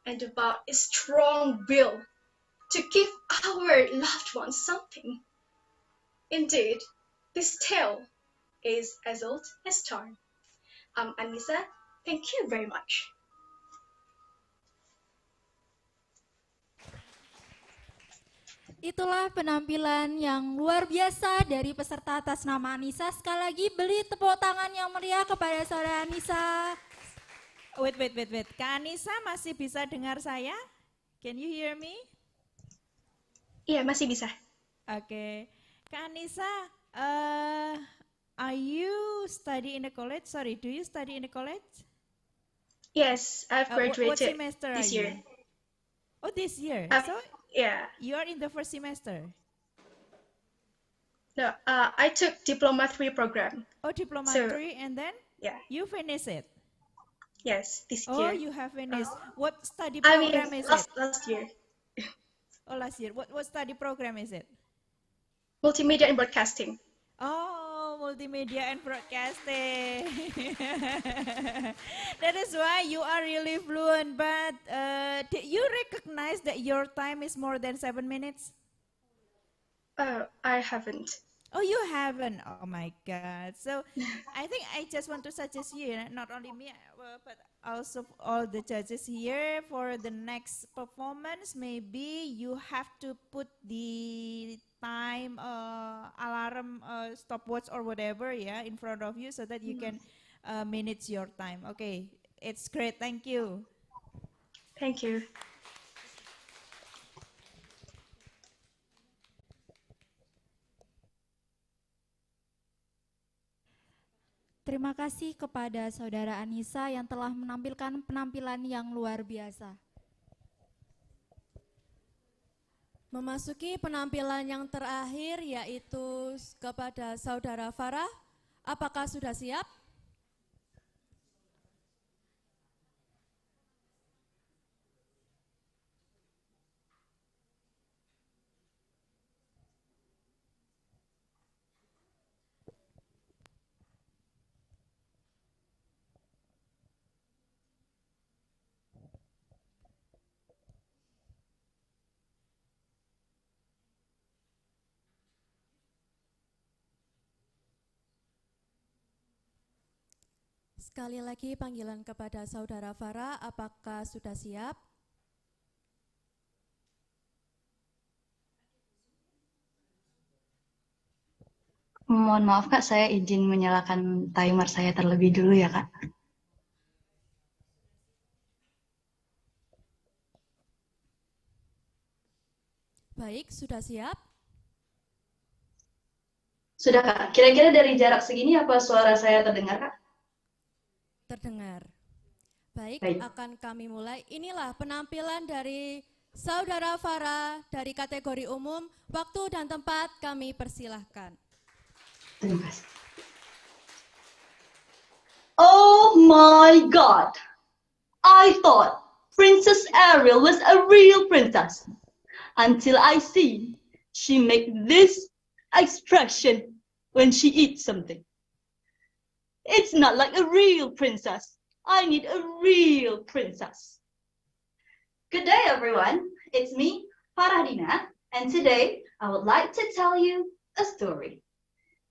and about a strong will to give our loved ones something. Indeed, this tale is as old as time. I'm Anissa. Thank you very much. Itulah penampilan yang luar biasa dari peserta atas nama Anissa. Sekali lagi beri tepuk tangan yang meriah kepada saudara Anissa. Wait. Kak Anissa masih bisa dengar saya? Can you hear me? Iya, masih bisa. Okay. Kak Anissa, are you study in the college? Sorry, do you study in the college? Yes, I've What graduated semester this are year. you? Oh, this year. So Yeah. you are in the first semester. No, I took Diploma 3 program. Oh, Diploma So, 3, and then Yeah. you finish it. Yes, this Oh, year. you have finished. What study I mean, program is last year. Oh, last year. What study program is it? Multimedia and broadcasting. Oh, multimedia and broadcasting. That is why you are really fluent. But did you recognize that your time is more than 7 minutes? I haven't. Oh, you haven't. Oh my God. So I think I just want to suggest you, not only me, but also all the judges here, for the next performance, maybe you have to put the time alarm, stopwatch or whatever, yeah, in front of you so that you can manage your time. Okay, it's great. Thank you. Thank you. Terima kasih kepada saudara Anissa yang telah menampilkan penampilan yang luar biasa. Memasuki penampilan yang terakhir yaitu kepada saudara Farah. Apakah sudah siap? Sekali lagi panggilan kepada saudara Farah, apakah sudah siap? Mohon maaf Kak, saya izin menyalakan timer saya terlebih dulu ya Kak. Baik, sudah siap? Sudah Kak, kira-kira dari jarak segini apa suara saya terdengar Kak? Terdengar. Baik, akan kami mulai. Inilah penampilan dari saudara Farah dari kategori umum. Waktu dan tempat kami persilahkan. Terima kasih. Oh my God! I thought Princess Ariel was a real princess until I see she make this expression when she eats something. It's not like a real princess. I need a real princess. Good day, everyone. It's me, Farhadina, and today I would like to tell you a story.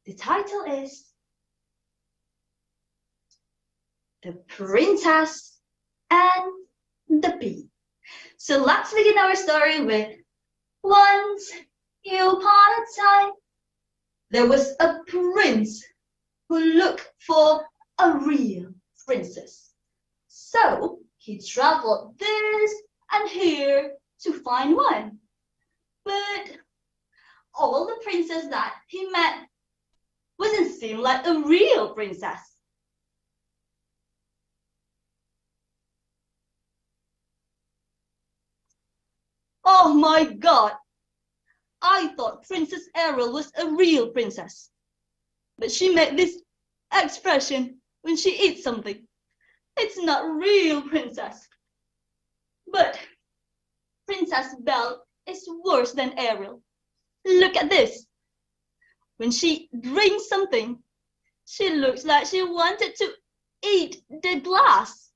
The title is The Princess and the Bee. So let's begin our story with once upon a time, there was a prince who looked for a real princess. So he traveled this and here to find one. But all the princes that he met wasn't seem like a real princess. Oh my God! I thought Princess Ariel was a real princess. But she made this expression when she eats something. It's not real princess. But Princess Belle is worse than Ariel. Look at this. When she drinks something, she looks like she wanted to eat the glass,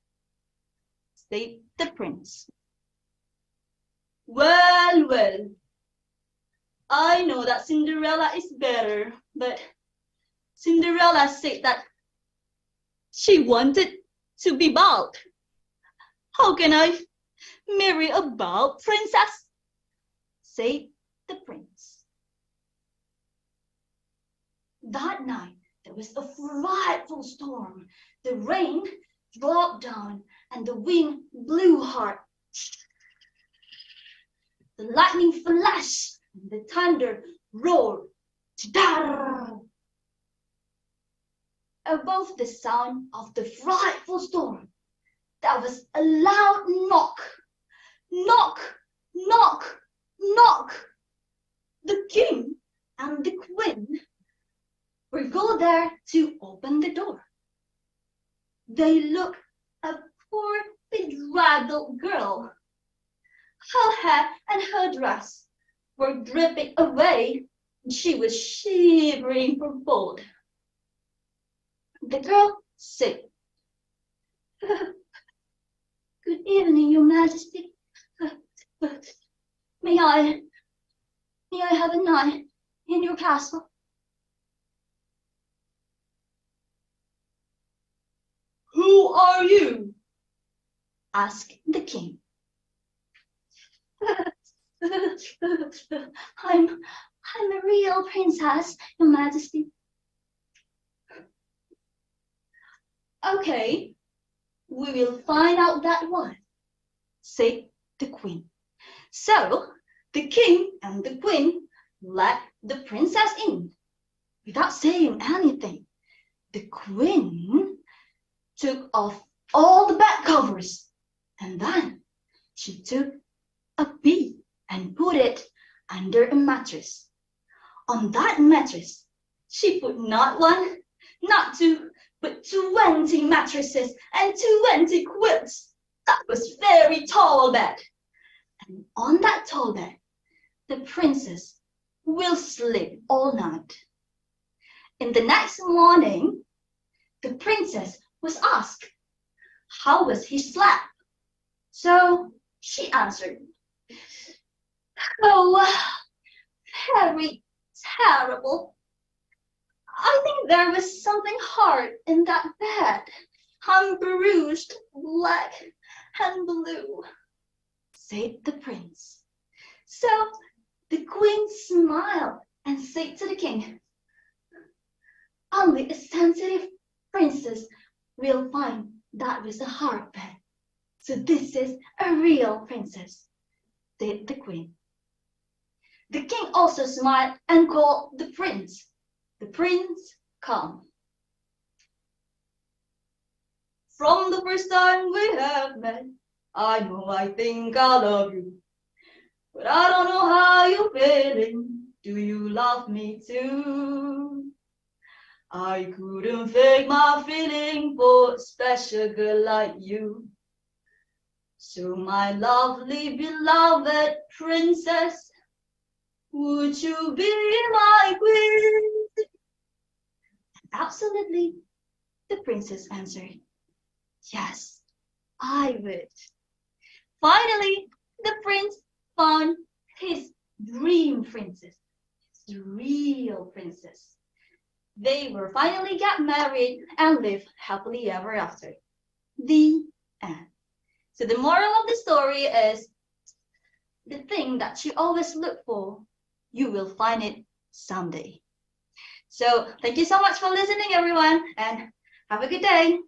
said the prince. Well, well, I know that Cinderella is better, but Cinderella said that she wanted to be bald. How can I marry a bald princess? Said the prince. That night, there was a frightful storm. The rain dropped down and the wind blew hard. The lightning flashed and the thunder roared. Above the sound of the frightful storm, there was a loud knock. Knock, knock, knock. The king and the queen will go there to open the door. They looked at a poor bedraggled girl. Her hair and her dress were dripping away, and she was shivering from cold. The girl said, "Good evening, Your Majesty. May I have a night in your castle?" "Who are you?" asked the king. I'm a real princess, Your Majesty." "Okay, we will find out that one," said the queen. So the king and the queen let the princess in. Without saying anything, the queen took off all the bed covers, and then she took a bee and put it under a mattress. On that mattress, she put not one, not two, but 20 mattresses and 20 quilts. That was very tall bed. And on that tall bed, the princess will sleep all night. In the next morning, the princess was asked, how was he slept? So she answered, "Oh, very terrible. I think there was something hard in that bed. I'm bruised, black, and blue," said the prince. So the queen smiled and said to the king, "Only a sensitive princess will find that was a hard bed. So this is a real princess," said the queen. The king also smiled and called the prince. The prince come. "From the first time we have met, I know I think I love you. But I don't know how you're feeling. Do you love me too? I couldn't fake my feeling for a special girl like you. So my lovely beloved princess, would you be my queen?" Absolutely, the princess answered, "Yes, I would." Finally, the prince found his dream princess, his real princess. They were finally got married and lived happily ever after. The end. So the moral of the story is, the thing that you always look for, you will find it someday. So thank you so much for listening, everyone, and have a good day.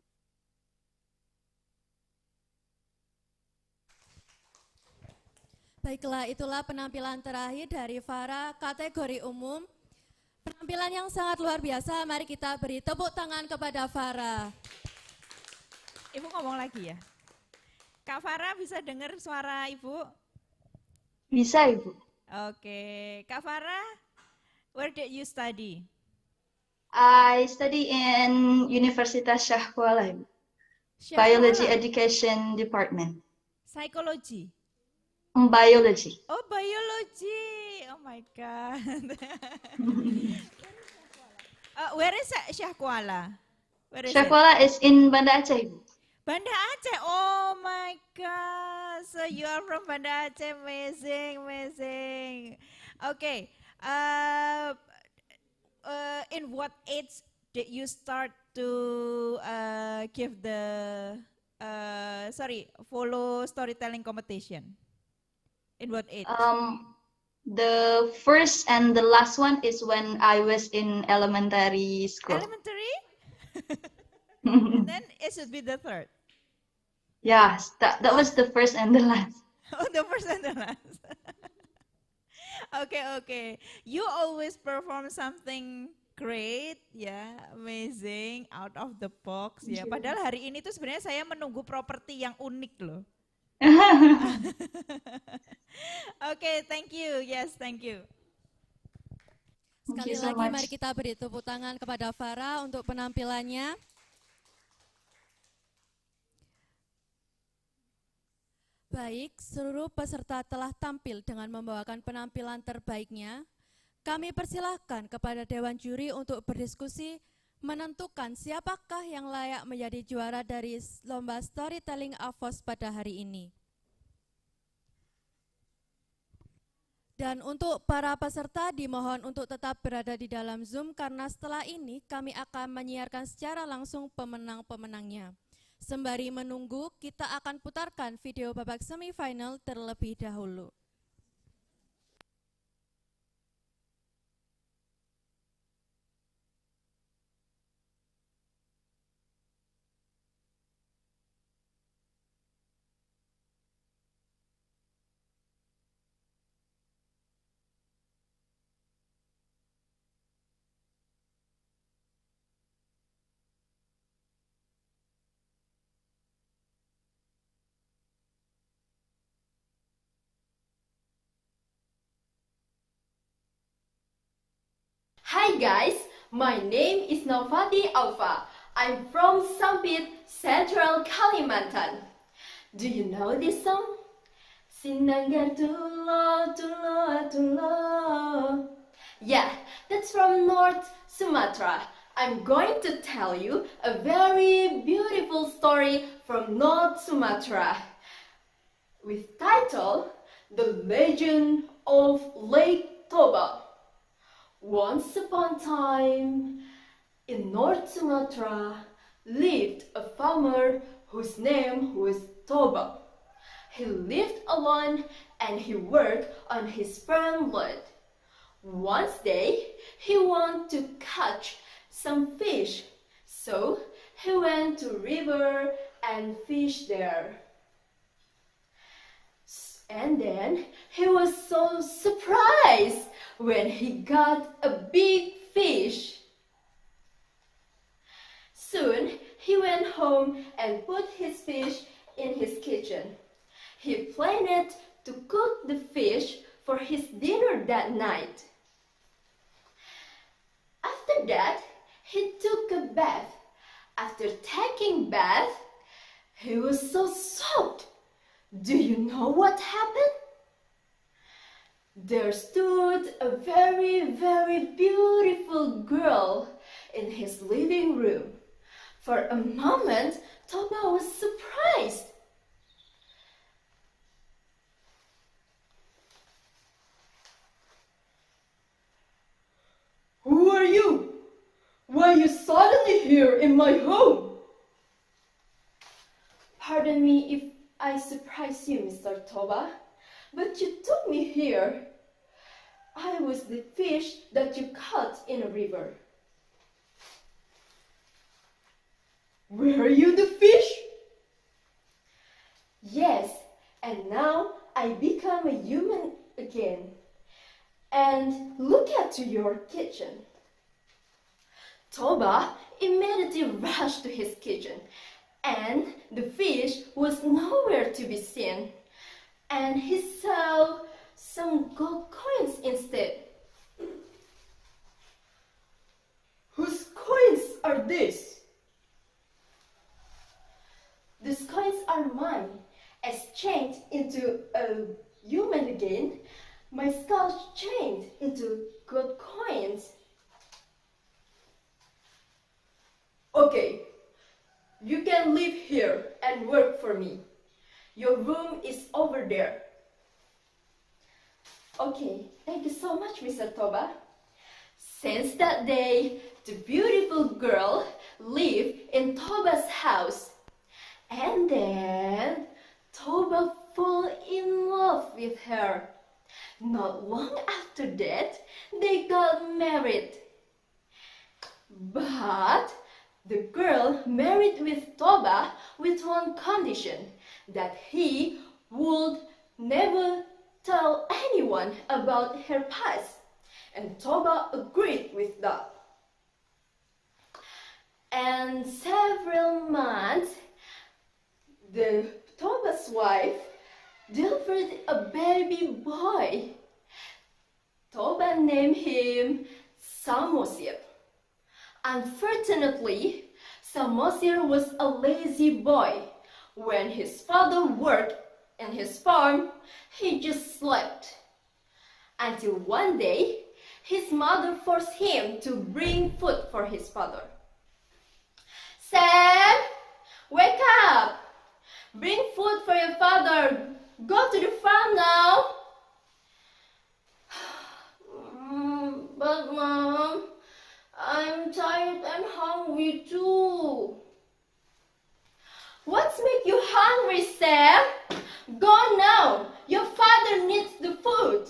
Baiklah, itulah penampilan terakhir dari Farah kategori umum. Penampilan yang sangat luar biasa, mari kita beri tepuk tangan kepada Farah. Ibu ngomong lagi ya. Kak Farah bisa dengar suara Ibu? Bisa, Ibu. Oke, Kak Farah, where did you study? I study in Universitas Syah Kuala, Ibu. Biology Education Department. Psychology? Biology. Oh, biology. Oh my God. Where is Syah Kuala? Where is Syah Kuala is in Banda Aceh, Ibu. Banda Aceh. Oh my God. So you are from Banda Aceh. Amazing, amazing. Okay. In what age did you start to give the follow storytelling competition? In what age? The first and the last one is when I was in elementary school. Elementary? And then it should be the third. Yes, that was the first and the last. Oh, the first and the last. Okay. You always perform something great, ya, amazing, out of the box, ya. Padahal hari ini tuh sebenarnya saya menunggu properti yang unik loh. Okay, thank you. Yes, thank you. Sekali lagi mari kita beri tepuk tangan kepada Farah untuk penampilannya. Baik, seluruh peserta telah tampil dengan membawakan penampilan terbaiknya. Kami persilahkan kepada Dewan Juri untuk berdiskusi menentukan siapakah yang layak menjadi juara dari lomba storytelling Afos pada hari ini. Dan untuk para peserta dimohon untuk tetap berada di dalam Zoom karena setelah ini kami akan menyiarkan secara langsung pemenang-pemenangnya. Sembari menunggu, kita akan putarkan video babak semifinal terlebih dahulu. Hi guys, my name is Novati Alfa. I'm from Sampit, Central Kalimantan. Do you know this song? Sinanggar tulo tulo tulo. Yeah, that's from North Sumatra. I'm going to tell you a very beautiful story from North Sumatra with title The Legend of Lake Toba. Once upon a time, in North Sumatra, lived a farmer whose name was Toba. He lived alone and he worked on his farmland. One day, he wanted to catch some fish, so he went to river and fished there. And then he was so surprised when he got a big fish. Soon he went home and put his fish in his kitchen. He planned to cook the fish for his dinner that night. After that, he took a bath. After taking bath, he was so soaked. Do you know what happened? There stood a very, very beautiful girl in his living room. For a moment, Toba was surprised. Who are you? Why are you suddenly here in my home? Pardon me if I surprise you, Mr. Toba, but you took me here. I was the fish that you caught in a river. Were you the fish? Yes, and now I become a human again. And look at your kitchen. Toba immediately rushed to his kitchen, and the fish was nowhere to be seen. And he saw some gold coins instead. Whose coins are these? These coins are mine. As changed into a human again, my skull changed into gold coins. Okay, you can live here and work for me. Your room is over there. Okay, thank you so much, Mr. Toba. Since that day, the beautiful girl lived in Toba's house. And then Toba fell in love with her. Not long after that, they got married. But the girl married with Toba with one condition, that he would never tell anyone about her past. And Toba agreed with that. And several months, Toba's wife delivered a baby boy. Toba named him Samosir. Unfortunately, Samosir was a lazy boy. When his father worked in his farm, he just slept. Until one day, his mother forced him to bring food for his father. Sam, wake up! Bring food for your father. Go to the farm now. But Mom, I'm tired and hungry too. What's make you hungry, Sam? Go now. Your father needs the food.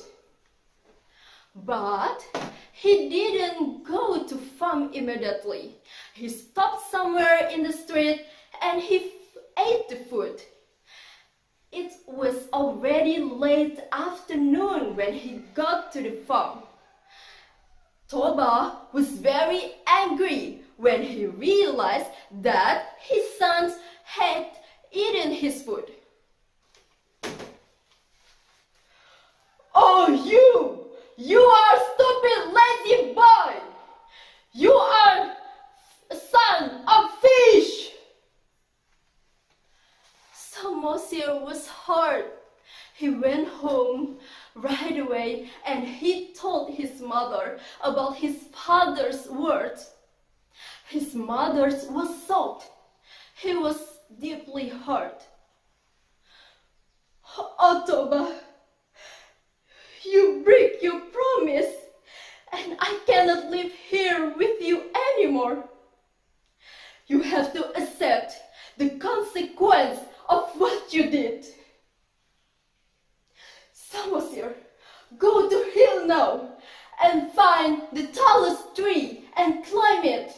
But he didn't go to farm immediately. He stopped somewhere in the street and he ate the food. It was already late afternoon when he got to the farm. Toba was very angry when he realized that his sons had eaten his food. Oh, you are stupid lazy boy! You are a son of fish! Samosir was hurt. He went home right away and he told his mother about his father's words. His mother was shocked. He was deeply hurt. Oh, Toba, you break your promise and I cannot live here with you anymore. You have to accept the consequence of what you did. Samosir, go to hill now and find the tallest tree and climb it.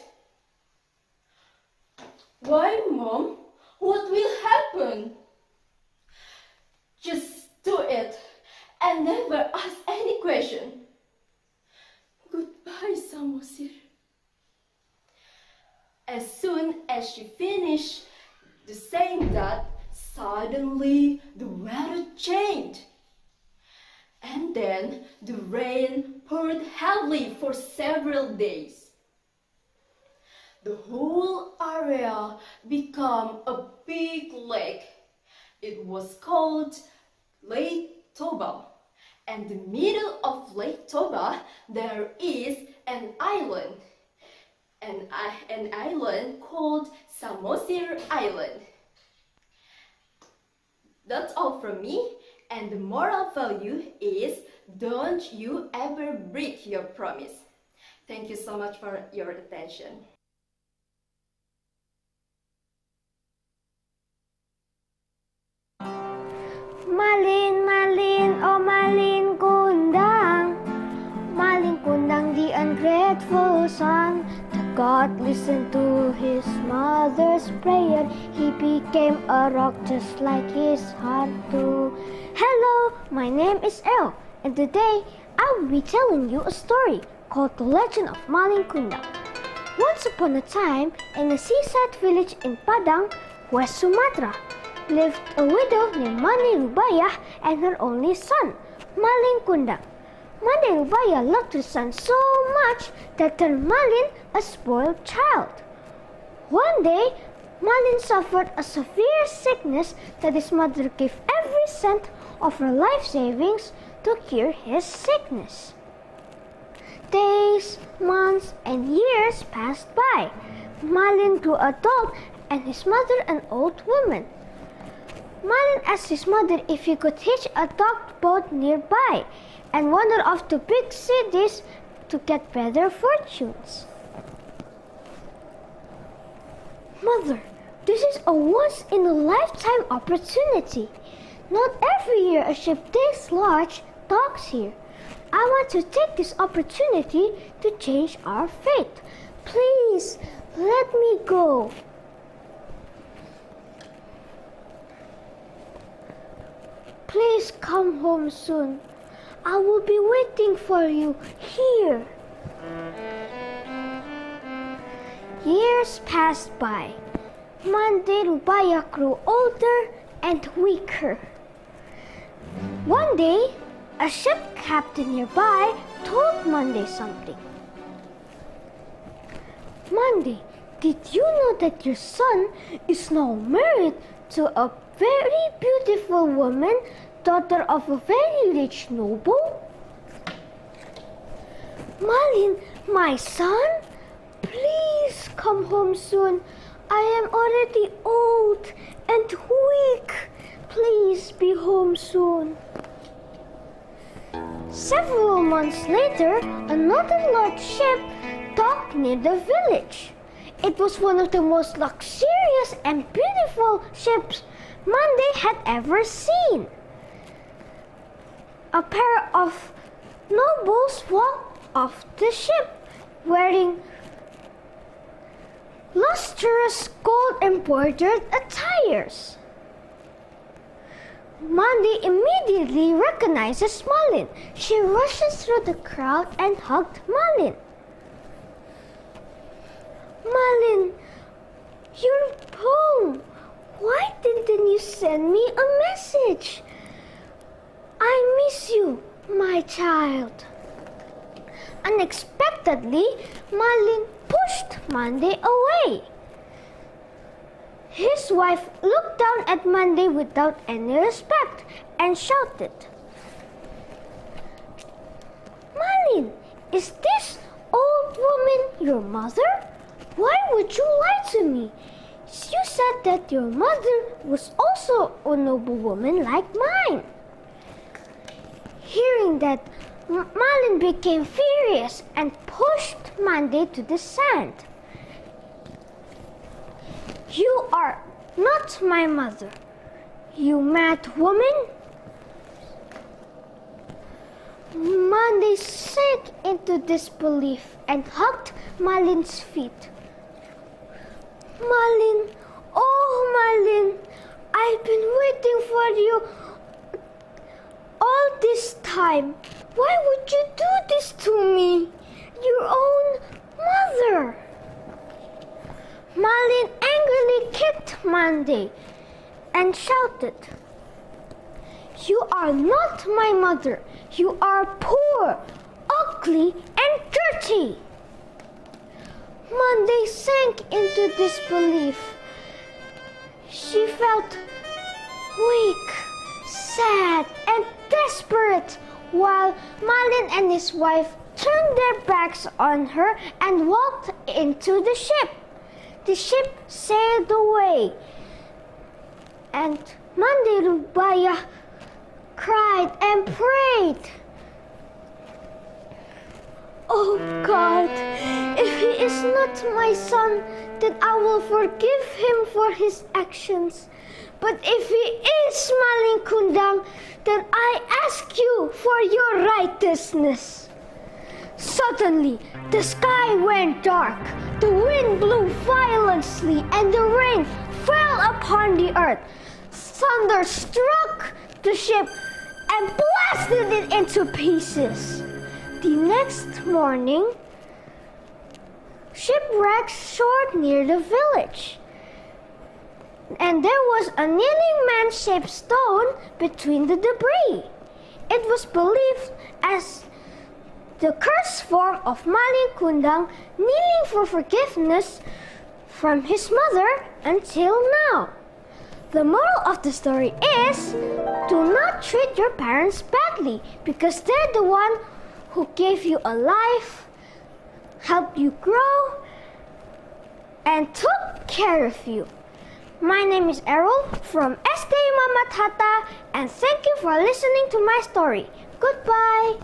Why, Mom? What will happen? Just do it and never ask any question. Goodbye, Samosir. As soon as she finished saying that, suddenly the weather changed. And then the rain poured heavily for several days. The whole area became a big lake. It was called Lake Toba. And in the middle of Lake Toba, there is an island. An island called Samosir Island. That's all from me. And the moral value is, don't you ever break your promise. Thank you so much for your attention. Malin, malin, oh malin kundang. Malin kundang, the ungrateful son. The God listened to his mother's prayer. He became a rock just like his heart too. Hello, my name is El, and today I will be telling you a story called The Legend of Malin Kundang. Once upon a time, in a seaside village in Padang, West Sumatra, lived a widow named Mani Rubayah and her only son, Malin Kundang. Mani Rubayah loved her son so much that turned Malin a spoiled child. One day, Malin suffered a severe sickness that his mother gave every cent of her life savings to cure his sickness. Days, months, and years passed by. Malin grew adult and his mother an old woman. Malin asked his mother if he could hitch a tugboat nearby and wandered off to big cities to get better fortunes. Mother, this is a once-in-a-lifetime opportunity. Not every year a ship this large docks here. I want to take this opportunity to change our fate. Please, let me go. Please come home soon. I will be waiting for you here. Years passed by. Monday Rubaya grew older and weaker. One day, a ship captain nearby told Monday something. Monday, did you know that your son is now married to a very beautiful woman, daughter of a very rich noble? Malin, my son, please come home soon. I am already old and weak. Please be home soon. Several months later, another large ship docked near the village. It was one of the most luxurious and beautiful ships Monday had ever seen. A pair of nobles walked off the ship wearing lustrous gold-embroidered attires. Monday immediately recognizes Malin. She rushes through the crowd and hugged Malin. Malin, you're home. Why didn't you send me a message? I miss you, my child. Unexpectedly, Malin pushed Monday away. His wife looked down at Monday without any respect and shouted, Malin, is this old woman your mother? Why would you lie to me? You said that your mother was also a noble woman like mine. Hearing that, Malin became furious and pushed Monday to the sand. You are not my mother, you mad woman. Monday sank into disbelief and hugged Malin's feet. Malin, oh Malin, I've been waiting for you all this time. Why would you do this to me? Your own mother. Malin angrily kicked Monday and shouted, You are not my mother. You are poor, ugly, and dirty. Monday sank into disbelief. She felt weak, sad, and desperate, while Malin and his wife turned their backs on her and walked into the ship. The ship sailed away, and Monday Rubaya cried and prayed. Oh God, if he is not my son, then I will forgive him for his actions. But if he is Malin Kundang, then I ask you for your righteousness. Suddenly, the sky went dark, the wind blew violently, and the rain fell upon the earth. Thunder struck the ship and blasted it into pieces. The next morning, shipwrecks shored near the village, and there was a kneeling man-shaped stone between the debris. It was believed as the cursed form of Malin Kundang kneeling for forgiveness from his mother until now. The moral of the story is, do not treat your parents badly because they're the one who gave you a life, helped you grow, and took care of you. My name is Errol from SD Mama Tata, and thank you for listening to my story. Goodbye.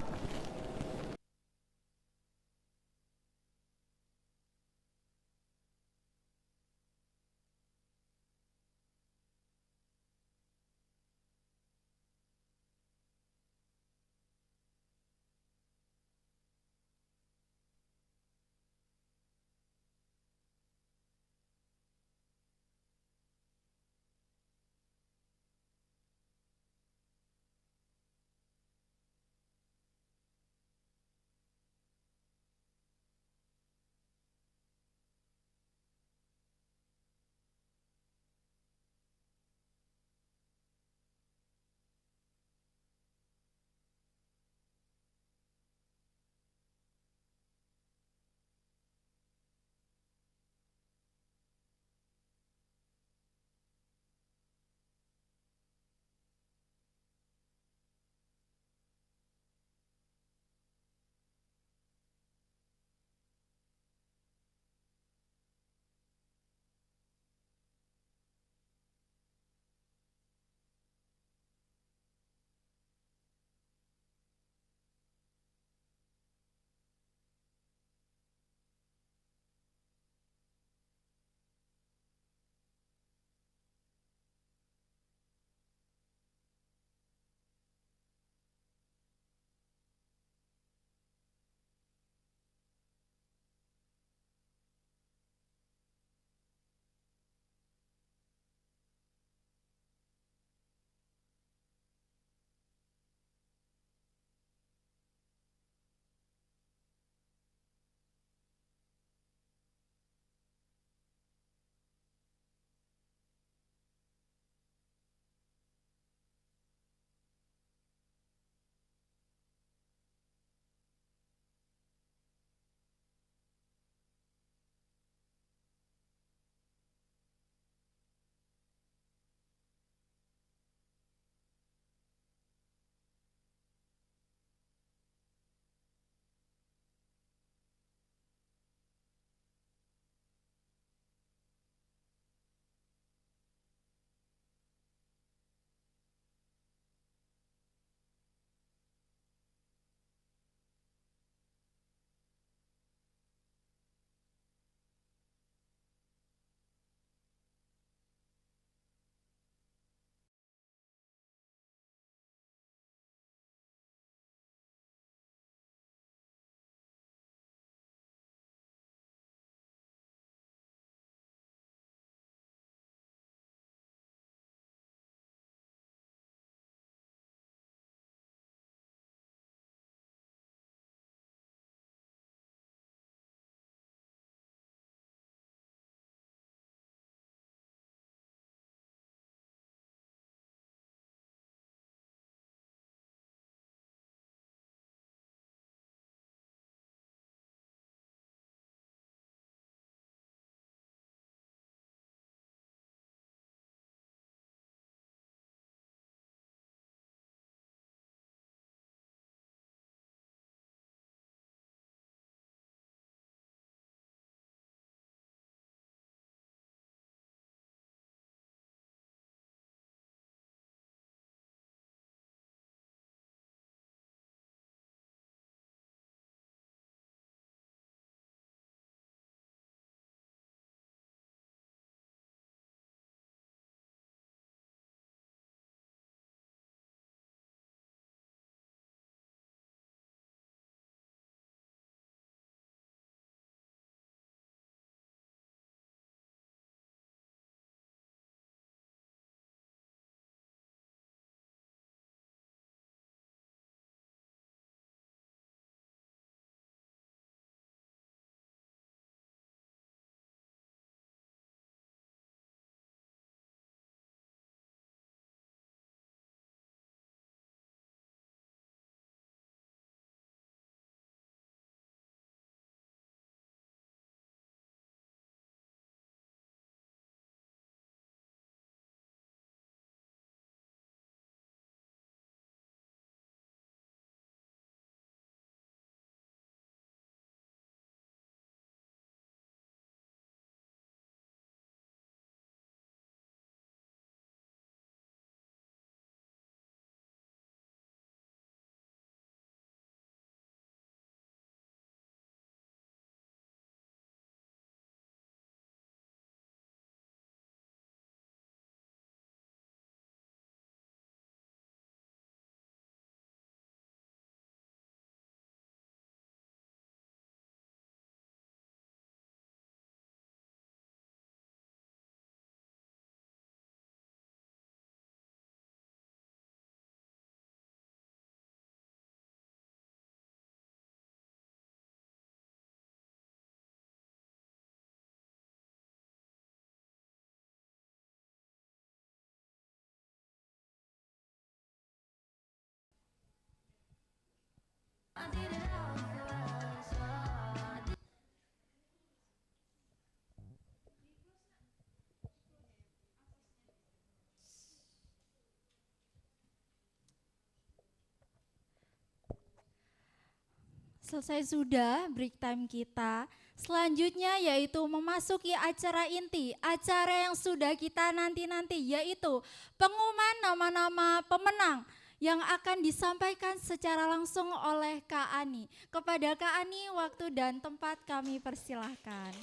Selesai sudah break time kita. Selanjutnya yaitu memasuki acara inti, acara yang sudah kita nanti-nanti, yaitu pengumuman nama-nama pemenang yang akan disampaikan secara langsung oleh Kak Ani. Kepada Kak Ani, waktu dan tempat kami persilahkan.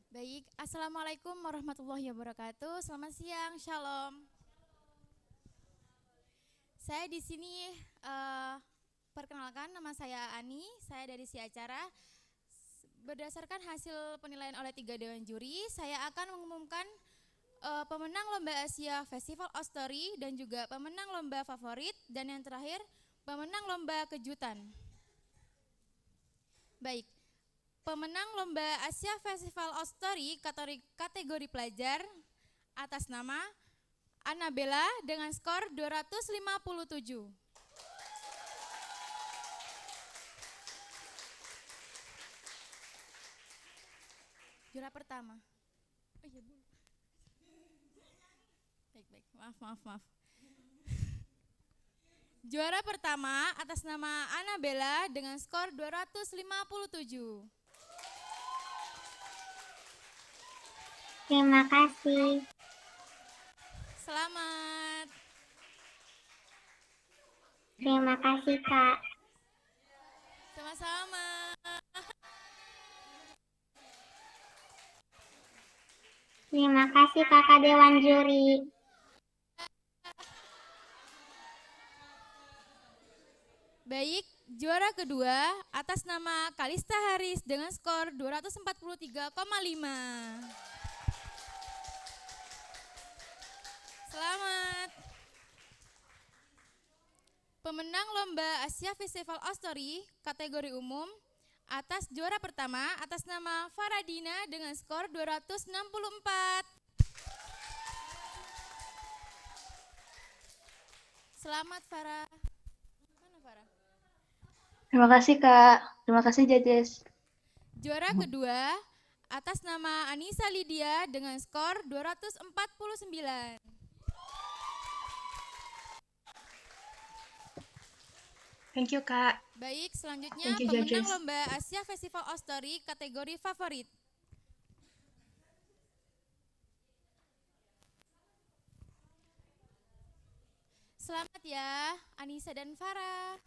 Baik, Assalamualaikum warahmatullahi wabarakatuh. Selamat siang, Shalom. Saya di sini perkenalkan, nama saya Ani, saya dari si acara. Berdasarkan hasil penilaian oleh 3 dewan juri, saya akan mengumumkan pemenang lomba Asia Festival of Story dan juga pemenang lomba favorit, dan yang terakhir pemenang lomba kejutan. Baik. Pemenang lomba Asia Festival of Story kategori pelajar atas nama Annabella dengan skor 257. Juara pertama. Oh iya, Bu. Baik, maaf. Juara pertama atas nama Annabella dengan skor 257. Terima kasih. Selamat. Terima kasih, Kak. Sama-sama. Terima kasih, Kakak Dewan Juri. Baik, juara kedua atas nama Kalista Haris dengan skor 243,5. Selamat. Pemenang lomba Asia Festival of Story kategori umum atas juara pertama atas nama Faradina dengan skor 264. Selamat, Farah. Mana Farah? Terima kasih, Kak. Terima kasih, judges. Juara kedua atas nama Anissa Lydia dengan skor 249. Thank you, Kak. Baik, selanjutnya Thank you, pemenang judges. lomba Asia Festival of Story kategori favorit. Selamat ya, Anissa dan Farah.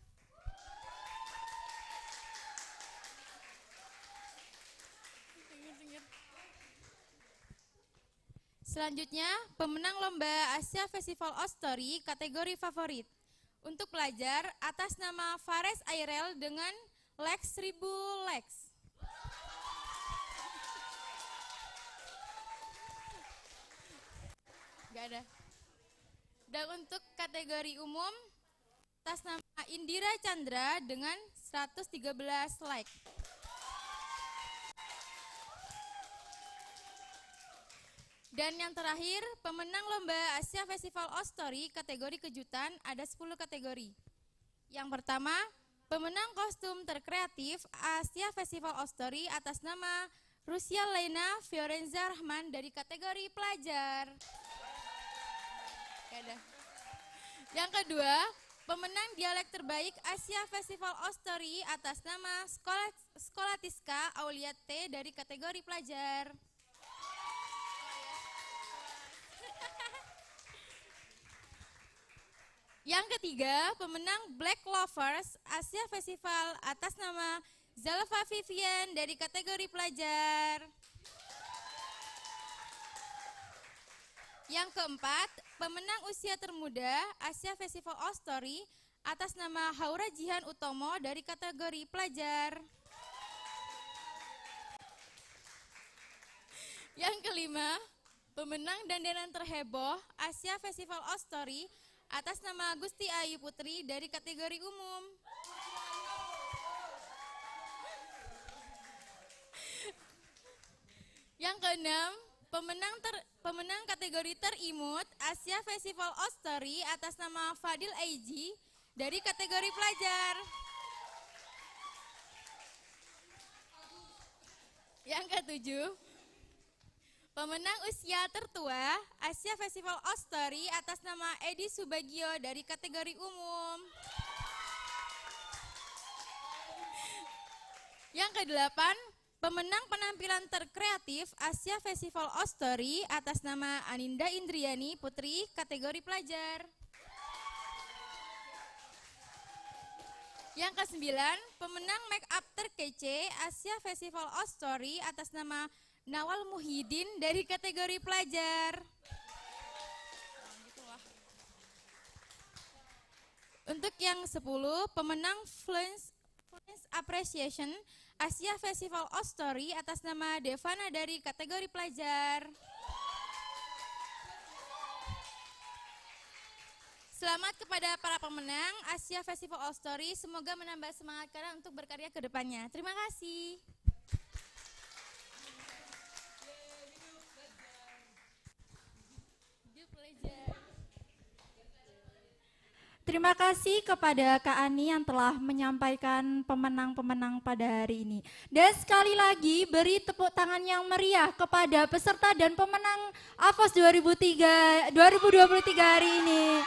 Selanjutnya, pemenang lomba Asia Festival of Story kategori favorit. Untuk pelajar, atas nama Fares Airel dengan Lex 1000 Lex. Gak ada. Dan untuk kategori umum, atas nama Indira Chandra dengan 113 like. Dan yang terakhir, pemenang lomba Asia Festival of Story kategori kejutan ada 10 kategori. Yang pertama, pemenang kostum terkreatif Asia Festival of Story atas nama Rusia Lena Fiorenza Rahman dari kategori pelajar. Yang kedua, pemenang dialek terbaik Asia Festival of Story atas nama Skolatiska Aulia T dari kategori pelajar. Yang ketiga, pemenang Black Lovers Asia Festival atas nama Zalfa Vivian dari kategori pelajar. Yang keempat, pemenang usia termuda Asia Festival of Story atas nama Haura Jihan Utomo dari kategori pelajar. Yang kelima, pemenang dandanan terheboh Asia Festival of Story atas nama Gusti Ayu Putri dari kategori umum. Yang keenam, pemenang kategori terimut Asia Festival of Story atas nama Fadil Aiji dari kategori pelajar. Yang ketujuh, Pemenang usia tertua Asia Festival of Story atas nama Edi Subagio dari kategori umum. Yang kedelapan, pemenang penampilan terkreatif Asia Festival of Story atas nama Aninda Indriani Putri kategori pelajar. Yang kesembilan, pemenang make up terkece Asia Festival of Story atas nama Nawal Muhyiddin dari kategori pelajar. Untuk yang 10, pemenang Fluence Appreciation Asia Festival of Story atas nama Devana dari kategori pelajar. Selamat kepada para pemenang Asia Festival of Story, semoga menambah semangat kalian untuk berkarya ke depannya. Terima kasih. Terima kasih kepada Kak Ani yang telah menyampaikan pemenang-pemenang pada hari ini. Dan sekali lagi beri tepuk tangan yang meriah kepada peserta dan pemenang Afos 2023 hari ini.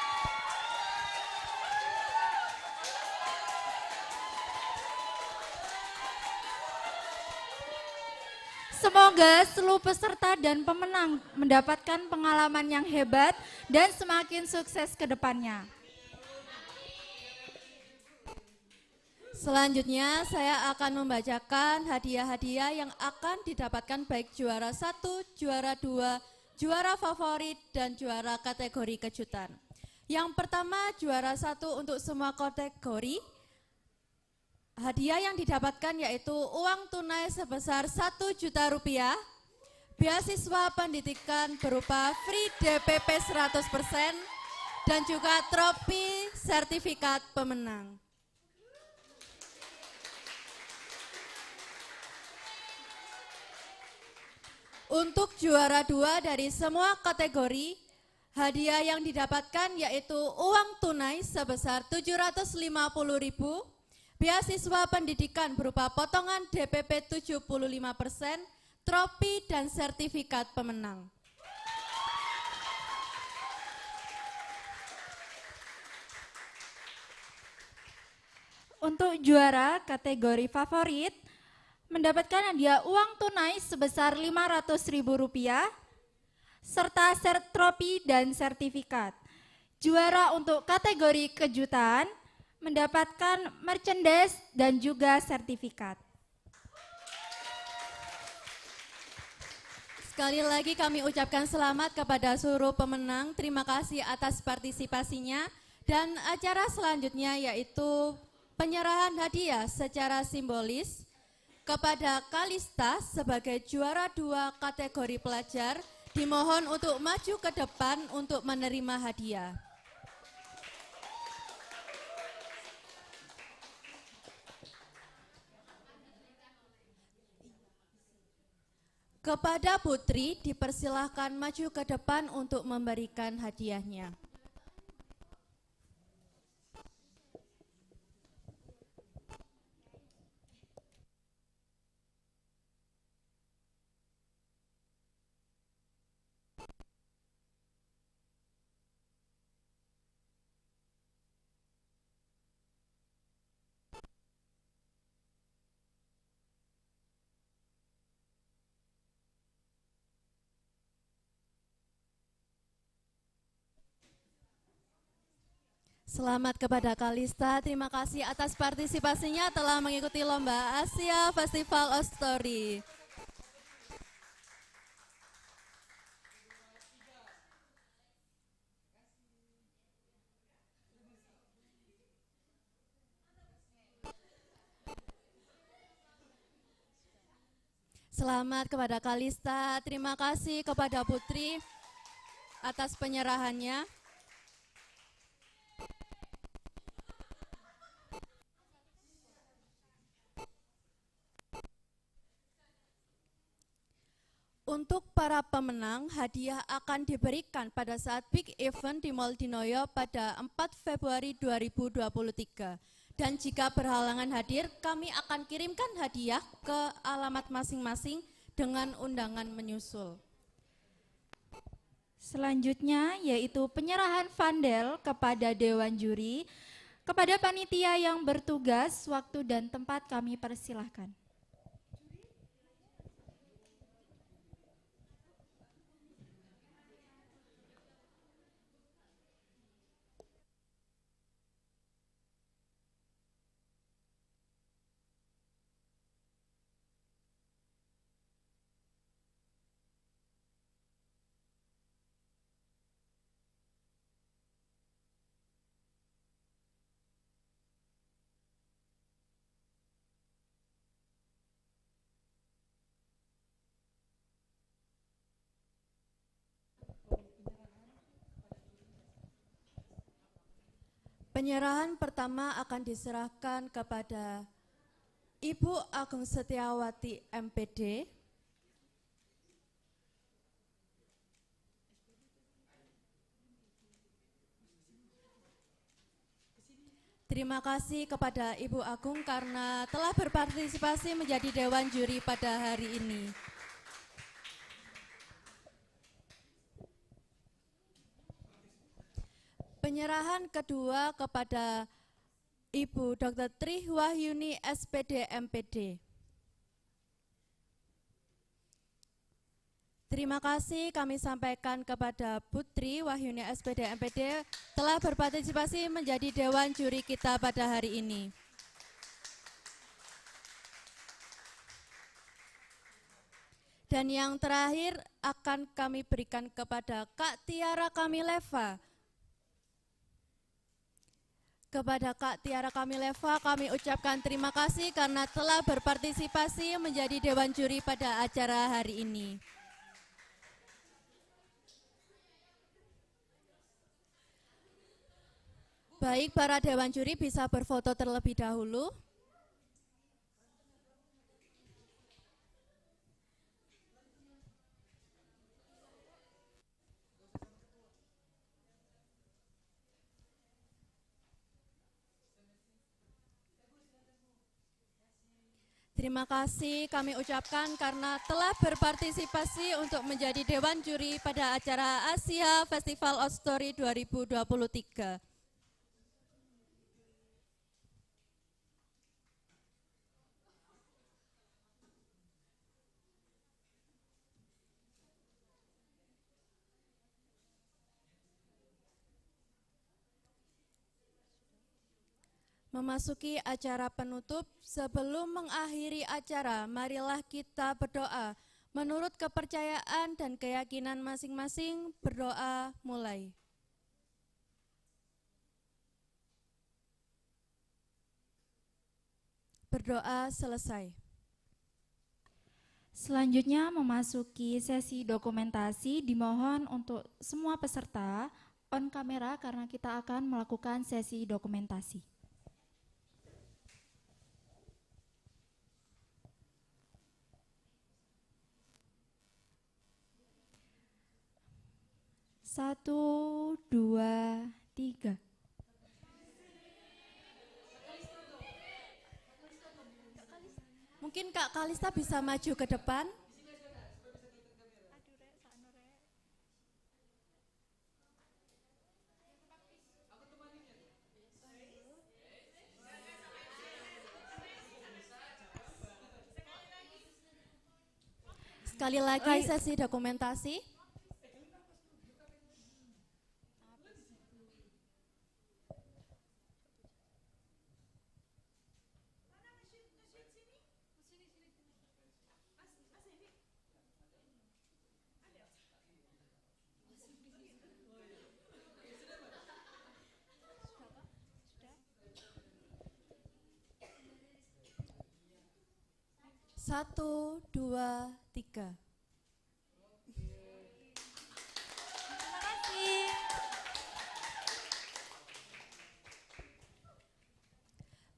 Semoga seluruh peserta dan pemenang mendapatkan pengalaman yang hebat dan semakin sukses ke depannya. Selanjutnya saya akan membacakan hadiah-hadiah yang akan didapatkan baik juara 1, juara 2, juara favorit, dan juara kategori kejutan. Yang pertama juara 1 untuk semua kategori. Hadiah yang didapatkan yaitu uang tunai sebesar Rp1 juta, beasiswa pendidikan berupa free DPP 100%, dan juga trofi sertifikat pemenang. Untuk juara 2 dari semua kategori, hadiah yang didapatkan yaitu uang tunai sebesar Rp750.000, beasiswa pendidikan berupa potongan DPP 75%, trofi dan sertifikat pemenang. Untuk juara kategori favorit, mendapatkan hadiah uang tunai sebesar Rp500.000, serta trofi dan sertifikat. Juara untuk kategori kejutan, mendapatkan merchandise dan juga sertifikat. Sekali lagi kami ucapkan selamat kepada seluruh pemenang, terima kasih atas partisipasinya. Dan acara selanjutnya yaitu penyerahan hadiah secara simbolis kepada Kalista sebagai juara 2 kategori pelajar, dimohon untuk maju ke depan untuk menerima hadiah. Kepada Putri dipersilahkan maju ke depan untuk memberikan hadiahnya. Selamat kepada Kalista, terima kasih atas partisipasinya telah mengikuti lomba Asia Festival of Story. Selamat kepada Kalista, terima kasih kepada Putri atas penyerahannya. Untuk para pemenang, hadiah akan diberikan pada saat big event di Mall Dinoyo pada 4 Februari 2023. Dan jika berhalangan hadir, kami akan kirimkan hadiah ke alamat masing-masing dengan undangan menyusul. Selanjutnya yaitu penyerahan vandel kepada Dewan Juri. Kepada panitia yang bertugas, waktu dan tempat kami persilahkan. Penyerahan pertama akan diserahkan kepada Ibu Agung Setiawati MPD. Terima kasih kepada Ibu Agung karena telah berpartisipasi menjadi Dewan Juri pada hari ini. Penyerahan kedua kepada Ibu Dr. Tri Wahyuni SPD MPD. Terima kasih kami sampaikan kepada Putri Wahyuni SPD MPD telah berpartisipasi menjadi Dewan Juri kita pada hari ini. Dan yang terakhir akan kami berikan kepada Kak Tiara Kamileva. Kepada Kak Tiara Kamileva kami ucapkan terima kasih karena telah berpartisipasi menjadi Dewan Juri pada acara hari ini. Baik, para Dewan Juri bisa berfoto terlebih dahulu. Terima kasih kami ucapkan karena telah berpartisipasi untuk menjadi Dewan Juri pada acara Asia Festival of Story 2023. Memasuki acara penutup, sebelum mengakhiri acara, marilah kita berdoa. Menurut kepercayaan dan keyakinan masing-masing, berdoa mulai. Berdoa selesai. Selanjutnya memasuki sesi dokumentasi, dimohon untuk semua peserta on kamera karena kita akan melakukan sesi dokumentasi. Satu, dua, tiga. Mungkin Kak Kalista bisa maju ke depan. Sekali lagi sesi dokumentasi. Satu, dua, tiga. Terima kasih.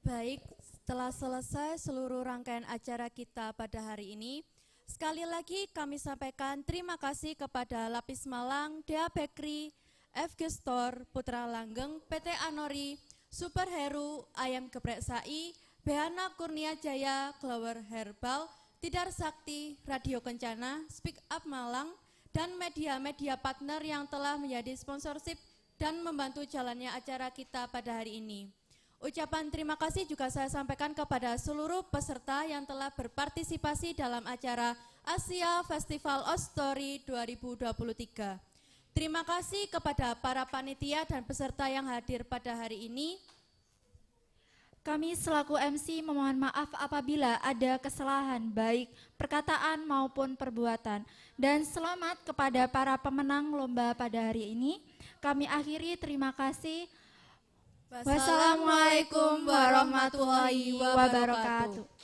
Baik, setelah selesai seluruh rangkaian acara kita pada hari ini, sekali lagi kami sampaikan terima kasih kepada Lapis Malang, Dea Bakery, FG Store, Putra Langgeng, PT Anori, Super Heru, Ayam Geprek Sai, Behana Kurnia Jaya, Clover Herbal, Tidar Sakti, Radio Kencana, Speak Up Malang, dan media-media partner yang telah menjadi sponsorship dan membantu jalannya acara kita pada hari ini. Ucapan terima kasih juga saya sampaikan kepada seluruh peserta yang telah berpartisipasi dalam acara Asia Festival of Story 2023. Terima kasih kepada para panitia dan peserta yang hadir pada hari ini. Kami selaku MC memohon maaf apabila ada kesalahan baik perkataan maupun perbuatan. Dan selamat kepada para pemenang lomba pada hari ini. Kami akhiri, terima kasih. Wassalamualaikum warahmatullahi wabarakatuh.